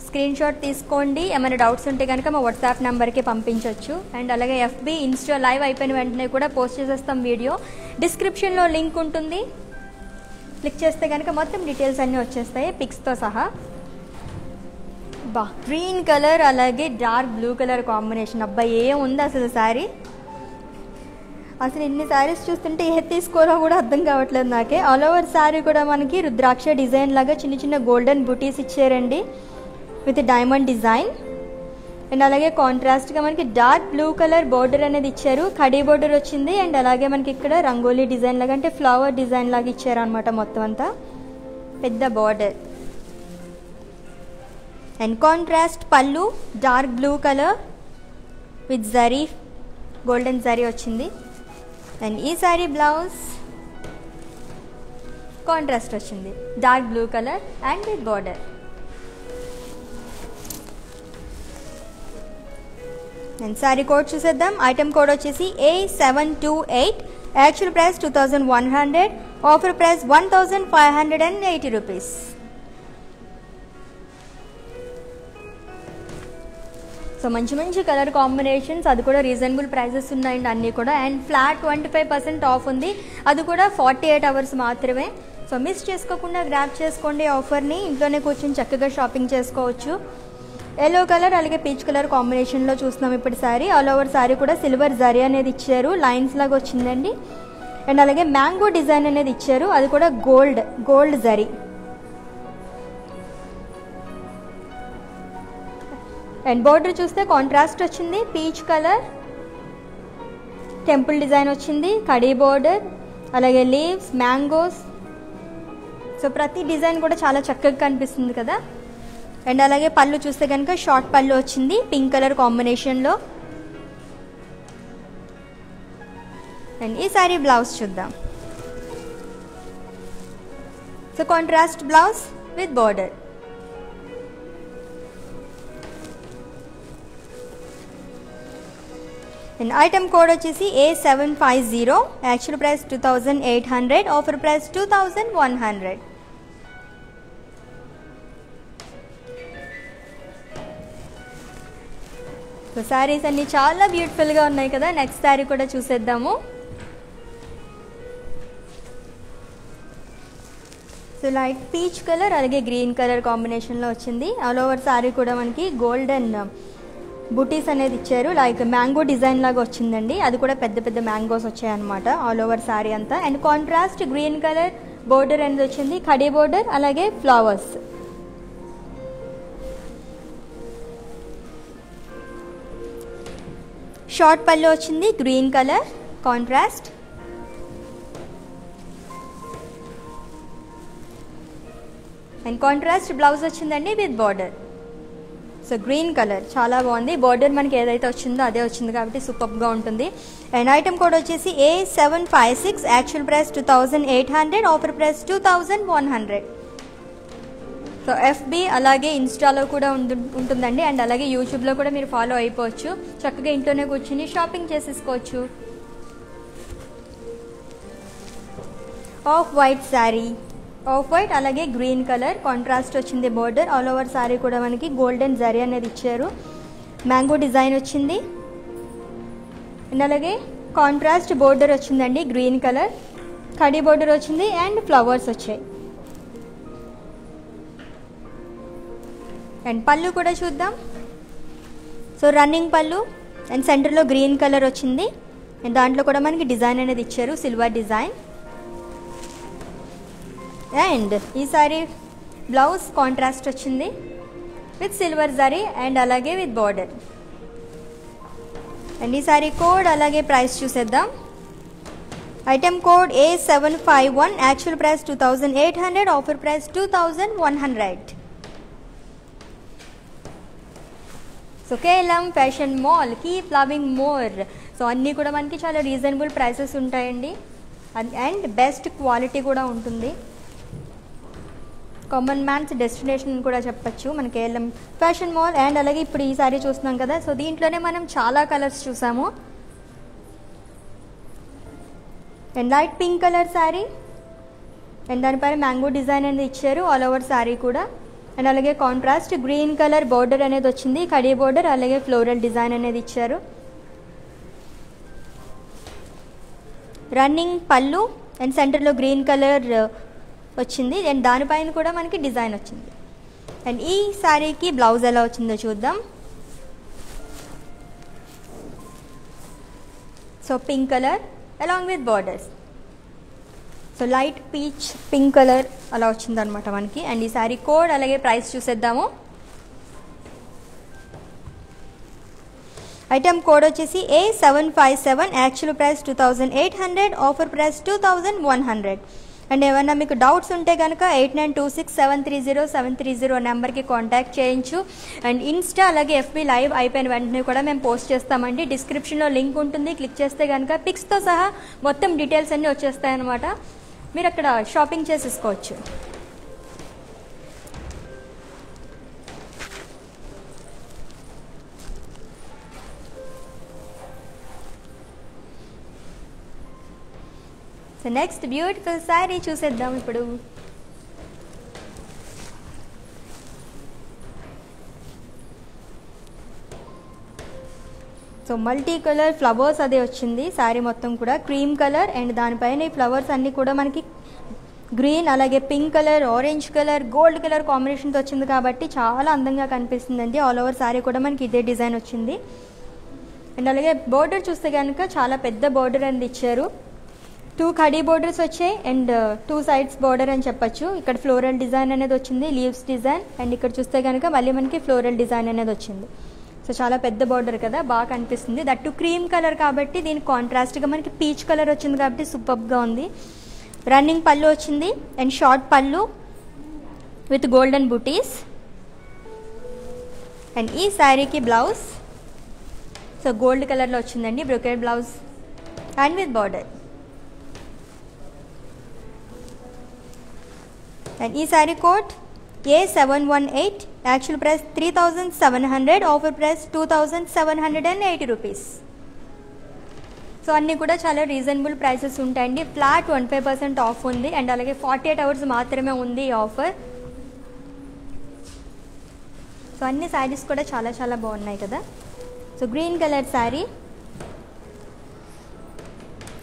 Screenshot తీసుకోండి, ఏమైనా డౌట్స్ ఉంటే కనుక మా వాట్సాప్ నెంబర్కి పంపించవచ్చు. అండ్ అలాగే FB, ఇన్స్టా లైవ్ అయిపోయిన వెంటనే కూడా పోస్ట్ చేసేస్తాం వీడియో. డిస్క్రిప్షన్లో లింక్ ఉంటుంది, క్లిక్ చేస్తే కనుక మొత్తం డీటెయిల్స్ అన్నీ వచ్చేస్తాయి పిక్స్తో సహా. బా, గ్రీన్ కలర్ అలాగే డార్క్ బ్లూ కలర్ కాంబినేషన్. అబ్బా ఏముంది అసలు శారీ, అసలు ఇన్ని శారీస్ చూస్తుంటే ఏ తీసుకోవాలో కూడా అర్థం కావట్లేదు నాకే. ఆల్ ఓవర్ శారీ కూడా మనకి రుద్రాక్ష డిజైన్ లాగా చిన్న చిన్న గోల్డెన్ బుటీస్ ఇచ్చారండి విత్ డైమండ్ డిజైన్. అండ్ అలాగే కాంట్రాస్ట్గా మనకి డార్క్ బ్లూ కలర్ బోర్డర్ అనేది ఇచ్చారు, కడీ బోర్డర్ వచ్చింది. అండ్ అలాగే మనకి ఇక్కడ రంగోలీ డిజైన్ లాగా, అంటే ఫ్లవర్ డిజైన్ లాగా ఇచ్చారు అనమాట మొత్తం అంతా, పెద్ద బోర్డర్. అండ్ కాంట్రాస్ట్ పళ్ళు dark blue colour with zari, golden zari వచ్చింది. అండ్ ఈ సారీ బ్లౌజ్ కాంట్రాస్ట్ వచ్చింది, dark blue colour and with border. And sari code చూసేద్దాం. ఐటమ్ కోడ్ వచ్చేసి A728, actual price 2100, offer price 1580 rupees. So మంచి మంచి కలర్ కాంబినేషన్స్, అది కూడా రీజనబుల్ ప్రైజెస్ ఉన్నాయండి అన్నీ కూడా. అండ్ ఫ్లాట్ 25% ఆఫ్ ఉంది, అది కూడా 48 అవర్స్ మాత్రమే. సో మిస్ చేసుకోకుండా గ్రాబ్ చేసుకోండి ఆఫర్ని, ఇంట్లోనే కూర్చొని చక్కగా షాపింగ్ చేసుకోవచ్చు. ఎల్లో కలర్ అలాగే పీచ్ కలర్ కాంబినేషన్లో చూస్తున్నాం ఇప్పుడు శారీ. ఆల్ ఓవర్ శారీ కూడా సిల్వర్ జరీ అనేది ఇచ్చారు, లైన్స్ లాగా వచ్చిందండి. అండ్ అలాగే మ్యాంగో డిజైన్ అనేది ఇచ్చారు, అది కూడా గోల్డ్ జరీ. అండ్ బోర్డర్ చూస్తే కాంట్రాస్ట్ వచ్చింది, పీచ్ కలర్, టెంపుల్ డిజైన్ వచ్చింది, కడీ బోర్డర్ అలాగే లీవ్స్, మ్యాంగోస్. సో ప్రతి డిజైన్ కూడా చాలా చక్కగా కనిపిస్తుంది కదా. అండ్ అలాగే పళ్ళు చూస్తే కనుక షార్ట్ పళ్ళు వచ్చింది పింక్ కలర్ కాంబినేషన్లో. అండ్ ఈ సారీ బ్లౌజ్ చూద్దాం. So contrast blouse with border. And item code వచ్చేసి A750, actual price 2800, offer price 2100. So saris అన్నీ చాలా బ్యూటిఫుల్గా ఉన్నాయి కదా. నెక్స్ట్ శారీ కూడా చూసేద్దాము. సో లైట్ పీచ్ కలర్ అలాగే గ్రీన్ కలర్ కాంబినేషన్లో వచ్చింది. ఆల్ ఓవర్ శారీ కూడా మనకి గోల్డెన్ బుటీస్ అనేది ఇచ్చారు, లైక్ మ్యాంగో డిజైన్ లాగా వచ్చిందండి, అది కూడా పెద్ద పెద్ద మ్యాంగోస్ వచ్చాయన్నమాట ఆల్ ఓవర్ శారీ అంతా. And contrast green colour border అనేది వచ్చింది, కడీ బోర్డర్ అలాగే ఫ్లవర్స్. షార్ట్ పళ్ళు వచ్చింది green colour contrast. And contrast blouse వచ్చిందండి with border. So green colour చాలా బాగుంది. బోర్డర్ మనకి ఏదైతే వచ్చిందో అదే వచ్చింది కాబట్టి సూపర్గా ఉంటుంది. అండ్ ఐటమ్ కోడ్ వచ్చేసి A756, actual price 2800, offer price 2100. So FB అలాగే ఇన్స్టాలో కూడా ఉంటుందండి. అండ్ అలాగే యూట్యూబ్లో కూడా మీరు ఫాలో అయిపోవచ్చు. చక్కగా ఇంట్లోనే కూర్చుని షాపింగ్ చేసేసుకోవచ్చు. Off white sari, off white అలాగే గ్రీన్ కలర్ కాంట్రాస్ట్ వచ్చింది బోర్డర్. ఆల్ ఓవర్ శారీ కూడా మనకి గోల్డెన్ జరీ అనేది ఇచ్చారు. మ్యాంగో డిజైన్ వచ్చింది. అండ్ అలాగే కాంట్రాస్ట్ బోర్డర్ వచ్చిందండి గ్రీన్ కలర్. కడీ బోర్డర్ వచ్చింది అండ్ ఫ్లవర్స్ వచ్చాయి. అండ్ పళ్ళు కూడా చూద్దాం. సో రన్నింగ్ పళ్ళు అండ్ సెంటర్లో గ్రీన్ కలర్ వచ్చింది. అండ్ దాంట్లో కూడా మనకి డిజైన్ అనేది ఇచ్చారు, సిల్వర్ డిజైన్. అండ్ ఈ సారీ బ్లౌజ్ కాంట్రాస్ట్ వచ్చింది విత్ సిల్వర్ జరీ అండ్ అలాగే విత్ బార్డర్. అండ్ ఈ సారీ కోడ్ అలాగే ప్రైస్ చూసేద్దాం. Item code A751, actual price 2800, offer price 2100. So KLM fashion mall, keep loving more. So అన్నీ కూడా మనకి చాలా రీజనబుల్ ప్రైసెస్ ఉంటాయండి. అండ్ బెస్ట్ క్వాలిటీ కూడా ఉంటుంది. కామన్ మ్యాన్స్ డెస్టినేషన్ కూడా చెప్పచ్చు మన కేఎల్ఎం ఫ్యాషన్ మాల్. అండ్ అలాగే ఇప్పుడు ఈ సారీ చూస్తున్నాం కదా, సో దీంట్లోనే మనం చాలా కలర్స్ చూసాము. And light pink colour sari and దానిపైన మ్యాంగో డిజైన్ అనేది ఇచ్చారు ఆల్ ఓవర్ శారీ కూడా. అండ్ అలాగే కాంట్రాస్ట్ గ్రీన్ కలర్ బోర్డర్ అనేది వచ్చింది, కడీ బోర్డర్ అలాగే ఫ్లోరల్ డిజైన్ అనేది ఇచ్చారు. రన్నింగ్ పళ్ళు అండ్ సెంటర్లో గ్రీన్ కలర్ వచ్చింది. అండ్ దానిపైన కూడా మనకి డిజైన్ వచ్చింది. అండ్ ఈ శారీకి బ్లౌజ్ ఎలా వచ్చిందో చూద్దాం. So pink colour along with borders. So light peach pink colour అలా వచ్చిందనమాట మనకి. అండ్ ఈ శారీ కోడ్ అలాగే ప్రైస్ చూసేద్దాము. ఐటమ్ కోడ్ వచ్చేసి A757, actual price 2800, offer price 2100. And ఏమన్నా మీకు డౌట్స్ ఉంటే కనుక 8926730730 నెంబర్కి కాంటాక్ట్ చేయొచ్చు. అండ్ ఇన్స్టా అలాగే FB లైవ్ అయిపోయిన వెంటనే కూడా మేము పోస్ట్ చేస్తామండి. డిస్క్రిప్షన్లో లింక్ ఉంటుంది, క్లిక్ చేస్తే కనుక పిక్స్తో సహా మొత్తం డీటెయిల్స్ అన్నీ వచ్చేస్తాయన్నమాట. మీరు అక్కడ షాపింగ్ చేసేసుకోవచ్చు. సో నెక్స్ట్ బ్యూటిఫుల్ శారీ చూసేద్దాం ఇప్పుడు. సో మల్టీ కలర్ ఫ్లవర్స్ అదే వచ్చింది శారీ మొత్తం కూడా క్రీమ్ కలర్. అండ్ దానిపైన ఈ ఫ్లవర్స్ అన్నీ కూడా మనకి గ్రీన్ అలాగే pink colour, orange colour, gold colour కాంబినేషన్తో వచ్చింది కాబట్టి చాలా అందంగా కనిపిస్తుందండి. ఆల్ ఓవర్ శారీ కూడా మనకి ఇదే డిజైన్ వచ్చింది. అండ్ అలాగే బోర్డర్ చూస్తే కనుక చాలా పెద్ద బోర్డర్ అనేది ఇచ్చారు. 2 కడీ బోర్డర్స్ వచ్చాయి అండ్ 2 సైడ్స్ బోర్డర్ అని చెప్పచ్చు. ఇక్కడ ఫ్లోరల్ డిజైన్ అనేది వచ్చింది, లీవ్స్ డిజైన్. అండ్ ఇక్కడ చూస్తే కనుక మళ్ళీ మనకి ఫ్లోరల్ డిజైన్ అనేది వచ్చింది. సో చాలా పెద్ద బార్డర్ కదా, బాగా కనిపిస్తుంది. దట్టు క్రీమ్ కలర్ కాబట్టి దీనికి కాంట్రాస్ట్గా మనకి పీచ్ కలర్ వచ్చింది కాబట్టి సూపర్గా ఉంది. రన్నింగ్ పళ్ళు వచ్చింది and short pallu with golden బూటీస్. అండ్ ఈ శారీకి బ్లౌజ్ సో గోల్డ్ కలర్లో వచ్చిందండి, brocade blouse and with border. And ఈ sari code A718, actual price 3700, offer price 2780 rupees. So అన్నీ కూడా చాలా రీజనబుల్ ప్రైసెస్ ఉంటాయండి. ఫ్లాట్ 25% ఆఫ్ ఉంది అండ్ అలాగే 48 అవర్స్ మాత్రమే ఉంది ఈ ఆఫర్. సో అన్ని శారీస్ కూడా చాలా చాలా బాగున్నాయి కదా. So green colour sari.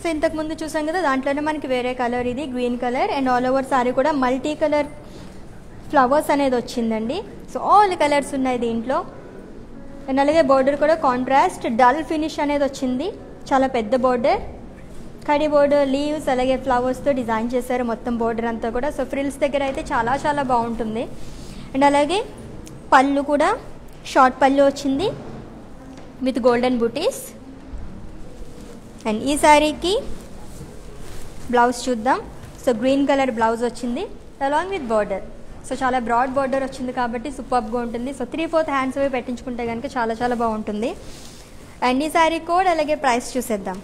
So ఇంతకుముందు చూసాం కదా, దాంట్లోనే మనకి వేరే కలర్ ఇది green colour. And all over sari కూడా మల్టీ కలర్ ఫ్లవర్స్ అనేది వచ్చిందండి. సో ఆల్ కలర్స్ ఉన్నాయి దీంట్లో. అండ్ అలాగే బోర్డర్ కూడా కాంట్రాస్ట్ డల్ ఫినిష్ అనేది వచ్చింది, చాలా పెద్ద బోర్డర్. కడీ బోర్డర్, లీవ్స్ అలాగే ఫ్లవర్స్తో డిజైన్ చేశారు మొత్తం బోర్డర్ అంతా కూడా. సో ఫ్రిల్స్ దగ్గర అయితే చాలా చాలా బాగుంటుంది. అండ్ అలాగే పళ్ళు కూడా షార్ట్ పళ్ళు వచ్చింది విత్ గోల్డెన్ బూటీస్. అండ్ ఈ శారీకి బ్లౌజ్ చూద్దాం. సో గ్రీన్ కలర్ బ్లౌజ్ వచ్చింది అలాంగ్ విత్ బార్డర్. సో చాలా బ్రాడ్ బార్డర్ వచ్చింది కాబట్టి సూపర్గా ఉంటుంది. సో 3/4 హ్యాండ్స్ అవి పెట్టించుకుంటే కనుక చాలా చాలా బాగుంటుంది. అండ్ ఈ శారీ కోడ్ అలాగే ప్రైస్ చూసేద్దాం.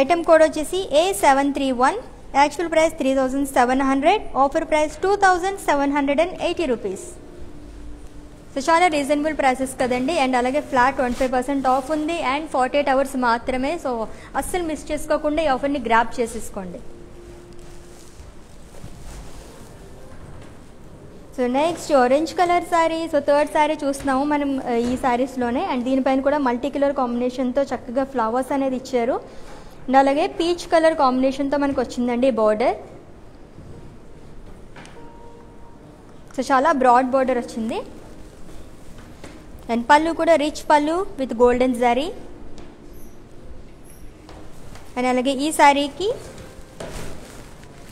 ఐటమ్ కోడ్ వచ్చేసి A731, actual price 3700, offer price 2780 rupees. So చాలా రీజనబుల్ ప్రైసెస్ కదండి. అండ్ అలాగే ఫ్లాట్ 25% ఆఫ్ ఉంది అండ్ 48 అవర్స్ మాత్రమే. సో అస్సలు మిస్ చేసుకోకుండా ఈ ఆఫర్ని గ్రాబ్ చేసేసుకోండి. So next orange colour sari. So third sari చూస్తున్నాము మనం ఈ శారీస్లోనే. అండ్ దీనిపైన కూడా మల్టీ కలర్ కాంబినేషన్తో చక్కగా ఫ్లవర్స్ అనేది ఇచ్చారు. అండ్ అలాగే పీచ్ కలర్ కాంబినేషన్తో మనకు వచ్చిందండి బార్డర్. సో చాలా బ్రాడ్ బార్డర్ వచ్చింది. అండ్ పళ్ళు కూడా రిచ్ పళ్ళు విత్ గోల్డెన్ జరీ. అండ్ అలాగే ఈ శారీకి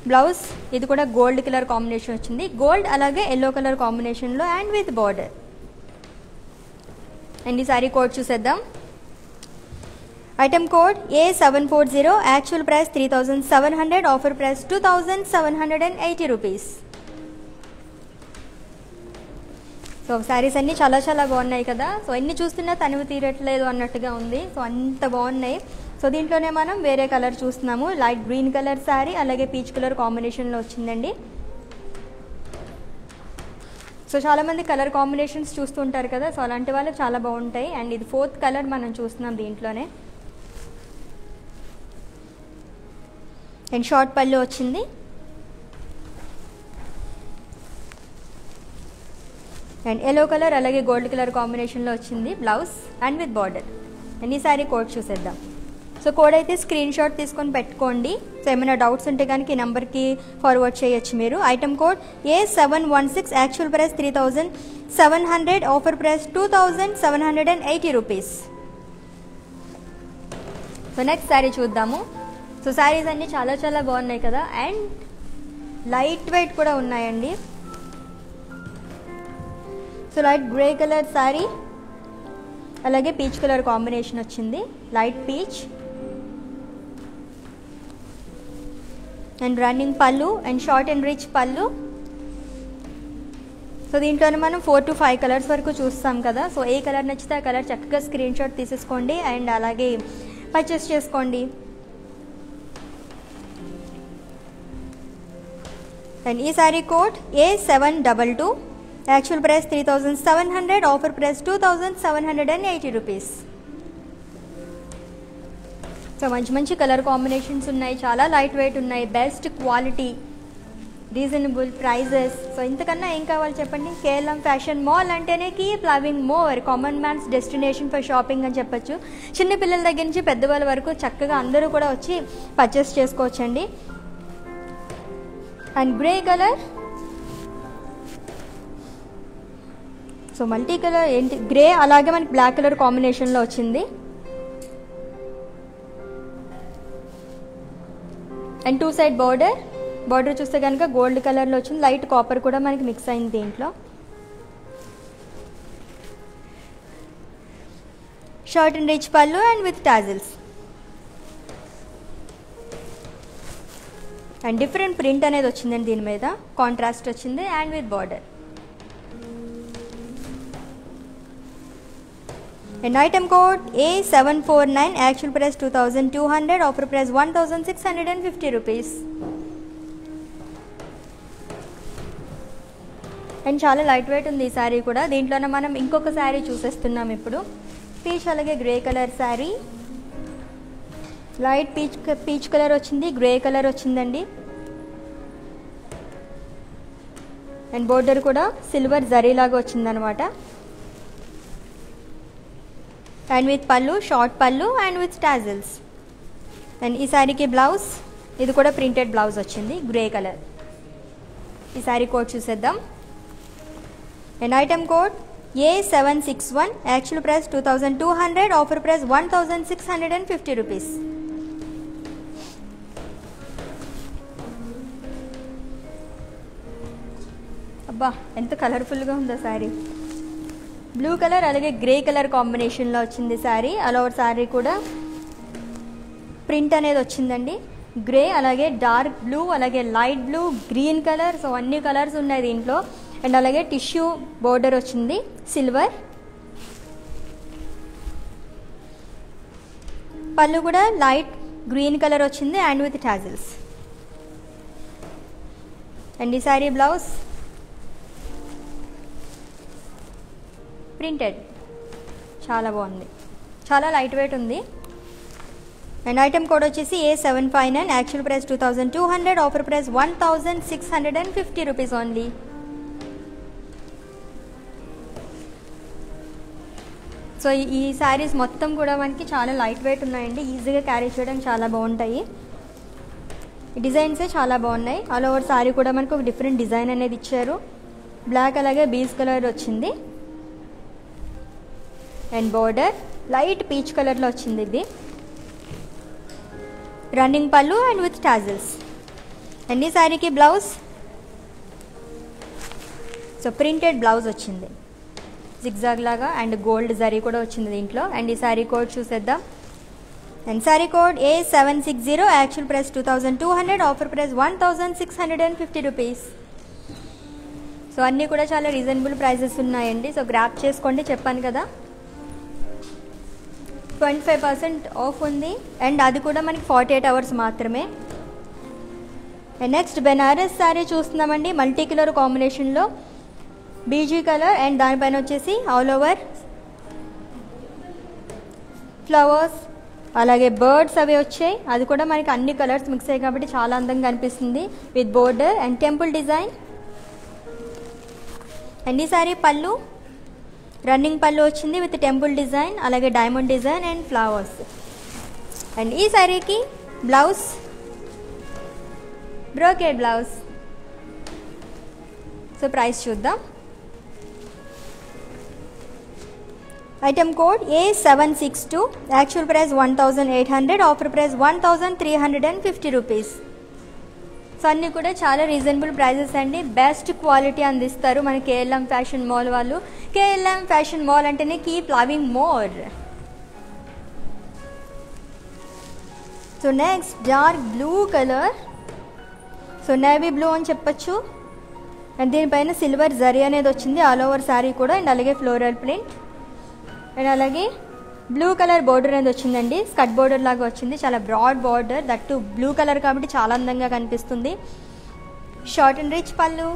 బ్లౌజ్ ఇది కూడా గోల్డ్ కలర్ కాంబినేషన్ వచ్చింది. గోల్డ్ అలాగే ఎల్లో కలర్ కాంబినేషన్లో అండ్ విత్ బార్డర్. అండ్ ఈ శారీ కోడ్ చూసేద్దాం. Item code A740, actual price 3700, offer price 2780 rupees. So saris అన్నీ చాలా చాలా బాగున్నాయి కదా. సో ఎన్ని చూస్తున్నా తనివి తీరట్లేదు అన్నట్టుగా ఉంది. సో అంత బాగున్నాయి. సో దీంట్లోనే మనం వేరే కలర్ చూస్తున్నాము. లైట్ గ్రీన్ కలర్ శారీ అలాగే పీచ్ కలర్ కాంబినేషన్లో వచ్చిందండి. సో చాలామంది కలర్ కాంబినేషన్స్ చూస్తుంటారు కదా. సో అలాంటి వాళ్ళకి చాలా బాగుంటాయి. అండ్ ఇది 4th కలర్ మనం చూస్తున్నాం దీంట్లోనే. అండ్ షార్ట్ పళ్ళు వచ్చింది. అండ్ ఎల్లో కలర్ అలాగే గోల్డ్ కలర్ కాంబినేషన్లో వచ్చింది blouse and with border. And ఈ శారీ కోడ్ చూసేద్దాం. సో కోడ్ అయితే స్క్రీన్ షాట్ తీసుకొని పెట్టుకోండి. సో ఏమైనా డౌట్స్ ఉంటే కనుక ఈ నెంబర్కి ఫార్వర్డ్ చేయొచ్చు మీరు. Item code A716, actual price 3700, offer price 2780 rupees. So next sari చూద్దాము. సో శారీస్ అన్నీ చాలా చాలా బాగున్నాయి కదా. అండ్ లైట్ వెయిట్ కూడా ఉన్నాయండి. So light grey colour sari అలాగే పీచ్ కలర్ కాంబినేషన్ వచ్చింది. లైట్ పీచ్ అండ్ రన్నింగ్ పళ్ళు and short and rich pallu. So దీంట్లోనే మనం 4 to 5 కలర్స్ వరకు చూస్తాం కదా. సో ఏ కలర్ నచ్చితే ఆ కలర్ చక్కగా స్క్రీన్ షాట్ తీసేసుకోండి అండ్ అలాగే పర్చేస్ చేసుకోండి. అండ్ ఈ sari code A722, actual price 3700, offer price 2780 rupees. So మంచి మంచి కలర్ కాంబినేషన్స్ ఉన్నాయి. చాలా లైట్ వెయిట్ ఉన్నాయి. Best quality, reasonable prices. So ఇంతకన్నా ఏం కావాలి చెప్పండి. కేఎల్ఎం ఫ్యాషన్ మాల్ అంటేనే keep loving more, common man's destination for shopping అని చెప్పచ్చు. చిన్నపిల్లల దగ్గర నుంచి పెద్దవాళ్ళ వరకు చక్కగా అందరూ కూడా వచ్చి పర్చేస్ చేసుకోవచ్చండి. And grey colour. So multi colour ఏంటి గ్రే అలాగే మనకి బ్లాక్ కలర్ కాంబినేషన్లో వచ్చింది. అండ్ 2 సైడ్ బార్డర్ చూస్తే కనుక గోల్డ్ కలర్లో వచ్చింది. లైట్ కాపర్ కూడా మనకి మిక్స్ అయింది దీంట్లో. Short and rich pallu and with tassels. And different print అనేది వచ్చిందండి దీని మీద. కాంట్రాస్ట్ వచ్చింది and with border. And item code A749, actual price 2200, offer price 1650 rupees. And చాలా లైట్ వెయిట్ ఉంది ఈ శారీ కూడా. దీంట్లోనే మనం ఇంకొక శారీ చూసేస్తున్నాం ఇప్పుడు. పీచ్ అలాగే grey colour sari. Light peach colour వచ్చింది, గ్రే కలర్ వచ్చిందండి. అండ్ బోర్డర్ కూడా సిల్వర్ జరీ లాగా వచ్చిందనమాట. అండ్ విత్ పళ్ళు, షార్ట్ పళ్ళు అండ్ విత్ టాజిల్స్. అండ్ ఈ శారీకి బ్లౌజ్ ఇది కూడా ప్రింటెడ్ బ్లౌజ్ వచ్చింది గ్రే కలర్. ఈ శారీ కోడ్ చూసేద్దాం. And item code A761, actual price 2200, offer price 1650 rupees. అబ్బా ఎంత కలర్ఫుల్గా ఉందో శారీ. బ్లూ కలర్ అలాగే గ్రే కలర్ కాంబినేషన్లో వచ్చింది శారీ. ఆల్ ఓవర్ శారీ కూడా ప్రింట్ అనేది వచ్చిందండి. గ్రే అలాగే డార్క్ బ్లూ అలాగే light blue green colour. So అన్ని కలర్స్ ఉన్నాయి దీంట్లో. అండ్ అలాగే టిష్యూ బోర్డర్ వచ్చింది సిల్వర్. పళ్ళు కూడా లైట్ గ్రీన్ కలర్ వచ్చింది అండ్ విత్ టాజిల్స్. అండ్ ఈ సారీ బ్లౌజ్ ప్రింటెడ్, చాలా బాగుంది, చాలా లైట్ వెయిట్ ఉంది. అండ్ ఐటమ్ కోడ్ వచ్చేసి A759, actual price 2200, offer price 1650 rupees only. So ఈ శారీస్ మొత్తం కూడా మనకి చాలా లైట్ వెయిట్ ఉన్నాయండి, ఈజీగా క్యారీ చేయడానికి చాలా బాగుంటాయి. ఈ డిజైన్సే చాలా బాగున్నాయి. ఆల్ ఓవర్ శారీ కూడా మనకు ఒక డిఫరెంట్ డిజైన్ అనేది ఇచ్చారు. బ్లాక్ అలాగే బీచ్ కలర్ వచ్చింది. అండ్ బోర్డర్ లైట్ పీచ్ కలర్లో వచ్చింది. ఇది రన్నింగ్ పళ్ళు అండ్ విత్ టాజిల్స్. అండ్ ఈ శారీకి బ్లౌజ్ సో ప్రింటెడ్ బ్లౌజ్ వచ్చింది జిగ్జాగ్ లాగా అండ్ గోల్డ్ జరీ కూడా వచ్చింది దీంట్లో. అండ్ ఈ శారీ కోడ్ చూసేద్దాం. And sari code A760, actual price 2200, offer price 1650 rupees. So అన్నీ కూడా చాలా రీజనబుల్ ప్రైజెస్ ఉన్నాయండి. సో గ్రాప్ చేసుకోండి, చెప్పాను కదా 25% ఆఫ్ ఉంది. అండ్ అది కూడా మనకి 48 అవర్స్ మాత్రమే. అండ్ నెక్స్ట్ బెనారస్ శారీ చూస్తున్నామండి, మల్టీ కలర్ కాంబినేషన్లో బీజీ కలర్ అండ్ దానిపైన వచ్చేసి ఆల్ ఓవర్ ఫ్లవర్స్ అలాగే బర్డ్స్ అవి వచ్చాయి. అది కూడా మనకి అన్ని కలర్స్ మిక్స్ అయ్యాయి కాబట్టి చాలా అందంగా కనిపిస్తుంది with border and temple design. And ఈ సారీ పళ్ళు రన్నింగ్ పళ్ళు వచ్చింది విత్ టెంపుల్ డిజైన్ అలాగే diamond design and flowers. And ఈ సారీకి blouse brocade blouse. So price చూద్దాం. Item code A762, actual price 1800, offer price 1350 rupees. So అన్నీ కూడా చాలా రీజనబుల్ ప్రైజెస్ అండి, బెస్ట్ క్వాలిటీ అందిస్తారు మన KLM ఫ్యాషన్ మాల్ వాళ్ళు. KLM ఫ్యాషన్ మాల్ అంటేనే keep loving more. So next dark blue colour, so navy blue అని చెప్పచ్చు. అండ్ దీనిపైన సిల్వర్ జరీ అనేది వచ్చింది ఆల్ ఓవర్ శారీ కూడా. అండ్ అలాగే ఫ్లోరల్ ప్రింట్ అండ్ అలాగే బ్లూ కలర్ బోర్డర్ అనేది వచ్చిందండి, స్కట్ బోర్డర్ లాగా వచ్చింది, చాలా broad border, that blue colour కాబట్టి చాలా అందంగా కనిపిస్తుంది. Short and rich pallu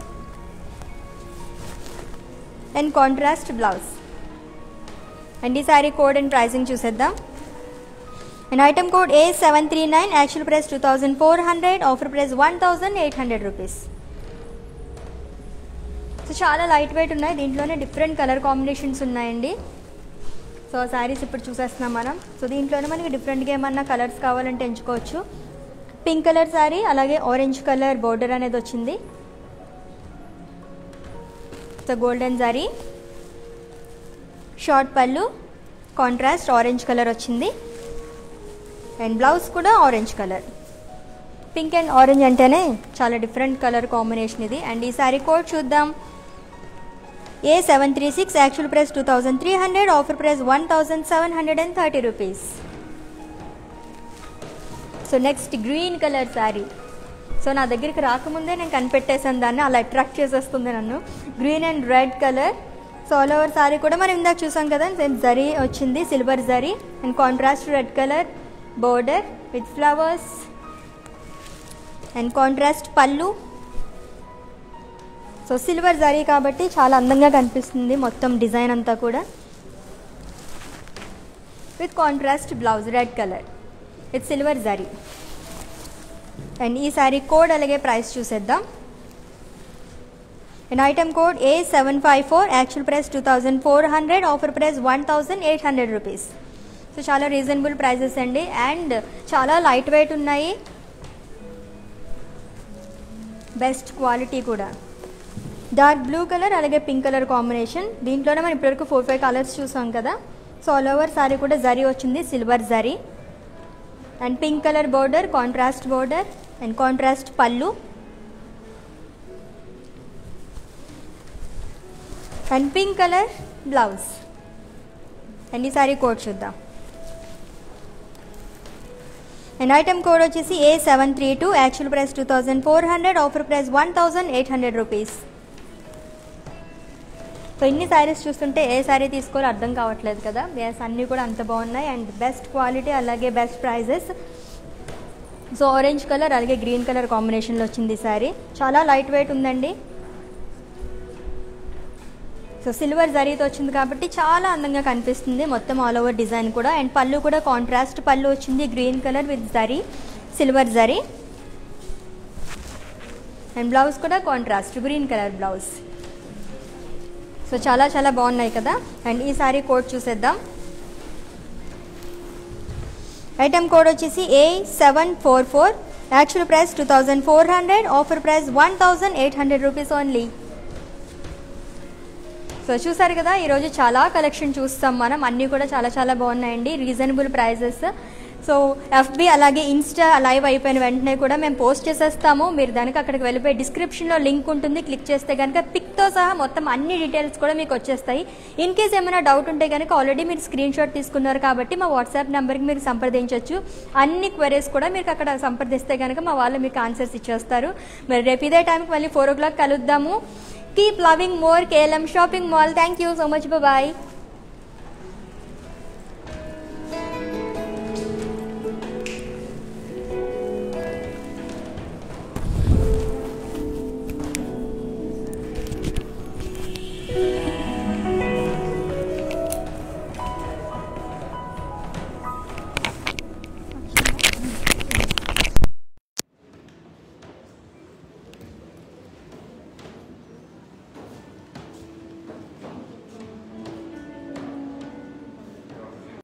and contrast blouse. And ఈ శారీ కోడ్ అండ్ ప్రైసింగ్ చూసేద్దాం. And item code A739, actual price 2400, offer price 1800 rupees. So చాలా లైట్ వెయిట్ ఉన్నాయి, దీంట్లోనే డిఫరెంట్ కలర్ కాంబినేషన్స్ ఉన్నాయండి. సో శారీస్ ఇప్పుడు చూసేస్తున్నాం మనం. సో దీంట్లోనే మనకి డిఫరెంట్గా ఏమన్నా కలర్స్ కావాలంటే ఎంచుకోవచ్చు. పింక్ కలర్ శారీ అలాగే ఆరెంజ్ కలర్ బోర్డర్ అనేది వచ్చింది. సో గోల్డెన్ శారీ, షార్ట్ పళ్ళు, కాంట్రాస్ట్ ఆరెంజ్ కలర్ వచ్చింది. అండ్ బ్లౌజ్ కూడా orange colour. Pink and orange అంటేనే చాలా డిఫరెంట్ కలర్ కాంబినేషన్ ఇది. అండ్ ఈ శారీ కోడ్ చూద్దాం. A736, actual price 2300, offer price 1730 rupees. So next green colour sari. So నా దగ్గరికి రాకముందే నేను కనిపెట్టేసాను దాన్ని, అలా అట్రాక్ట్ చేసేస్తుంది నన్ను. Green and red colour. So all over sari కూడా మనం ఇందాక చూసాం కదా, జరీ వచ్చింది silver zari and contrast red colour border with flowers and contrast పళ్ళు. సో సిల్వర్ జరీ కాబట్టి చాలా అందంగా కనిపిస్తుంది మొత్తం డిజైన్ అంతా కూడా. With contrast blouse red colour with silver zari. And ఈ శారీ కోడ్ అలాగే ప్రైస్ చూసేద్దాం. And item code A754, actual price 2400, offer price 1800 rupees. So చాలా రీజనబుల్ ప్రైజెస్ అండి అండ్ చాలా లైట్ వెయిట్ ఉన్నాయి, బెస్ట్ క్వాలిటీ కూడా. డార్క్ బ్లూ కలర్ అలాగే పింక్ కలర్ కాంబినేషన్. దీంట్లోనే మనం ఇప్పటివరకు 4-5 కలర్స్ చూసాం కదా. సో ఆల్ ఓవర్ శారీ కూడా జరీ వచ్చింది silver zari and pink colour border, contrast border and contrast pallu and pink colour blouse. And ఈ శారీ కోడ్ చూద్దాం. అండ్ ఐటమ్ కోడ్ వచ్చేసి A732, actual price 2400, offer price 1800 rupees. So ఇన్ని శారీస్ చూస్తుంటే ఏ శారీ తీసుకోవాలో అర్థం కావట్లేదు కదా. ఎస్, అన్నీ కూడా అంత బాగున్నాయి అండ్ బెస్ట్ క్వాలిటీ అలాగే best prices. So orange colour అలాగే గ్రీన్ కలర్ కాంబినేషన్లో వచ్చింది ఈ శారీ. చాలా లైట్ వెయిట్ ఉందండి. సో సిల్వర్ జరీతో వచ్చింది కాబట్టి చాలా అందంగా కనిపిస్తుంది మొత్తం ఆల్ ఓవర్ డిజైన్ కూడా. అండ్ పళ్ళు కూడా కాంట్రాస్ట్ పళ్ళు వచ్చింది, green colour with zari, silver zari. And blouse కూడా contrast green colour blouse. So చాలా చాలా బాగున్నాయి కదా. అండ్ ఈ సారీ కోడ్ చూసేద్దాం. ఐటమ్ కోడ్ వచ్చేసి A744. Actual price 2400, offer price 1800 rupees only. So చూసారు కదా, ఈరోజు చాలా కలెక్షన్ చూస్తాం మనం. అన్నీ కూడా చాలా చాలా బాగున్నాయండి, రీజనబుల్ ప్రైజెస్. సో ఎఫ్బీ అలాగే ఇన్స్టా లైవ్ అయిపోయిన వెంటనే కూడా మేము పోస్ట్ చేసేస్తాము. మీరు దానికి అక్కడికి వెళ్ళిపోయి డిస్క్రిప్షన్లో లింక్ ఉంటుంది, క్లిక్ చేస్తే కనుక పిక్తో సహా మొత్తం అన్ని డీటెయిల్స్ కూడా మీకు వచ్చేస్తాయి. ఇన్ కేస్ ఏమైనా డౌట్ ఉంటే కనుక ఆల్రెడీ మీరు స్క్రీన్ షాట్ తీసుకున్నారు కాబట్టి మా వాట్సాప్ నెంబర్కి మీరు సంప్రదించవచ్చు. అన్ని క్వరీస్ కూడా మీకు అక్కడ సంప్రదిస్తే కనుక మా వాళ్ళు మీకు ఆన్సర్స్ ఇచ్చేస్తారు. మరి రేపు ఇదే టైంకి మళ్ళీ 4 o'clock కలుద్దాము. Keep loving more KLM Shopping Mall. Thank you so much. Bye-bye.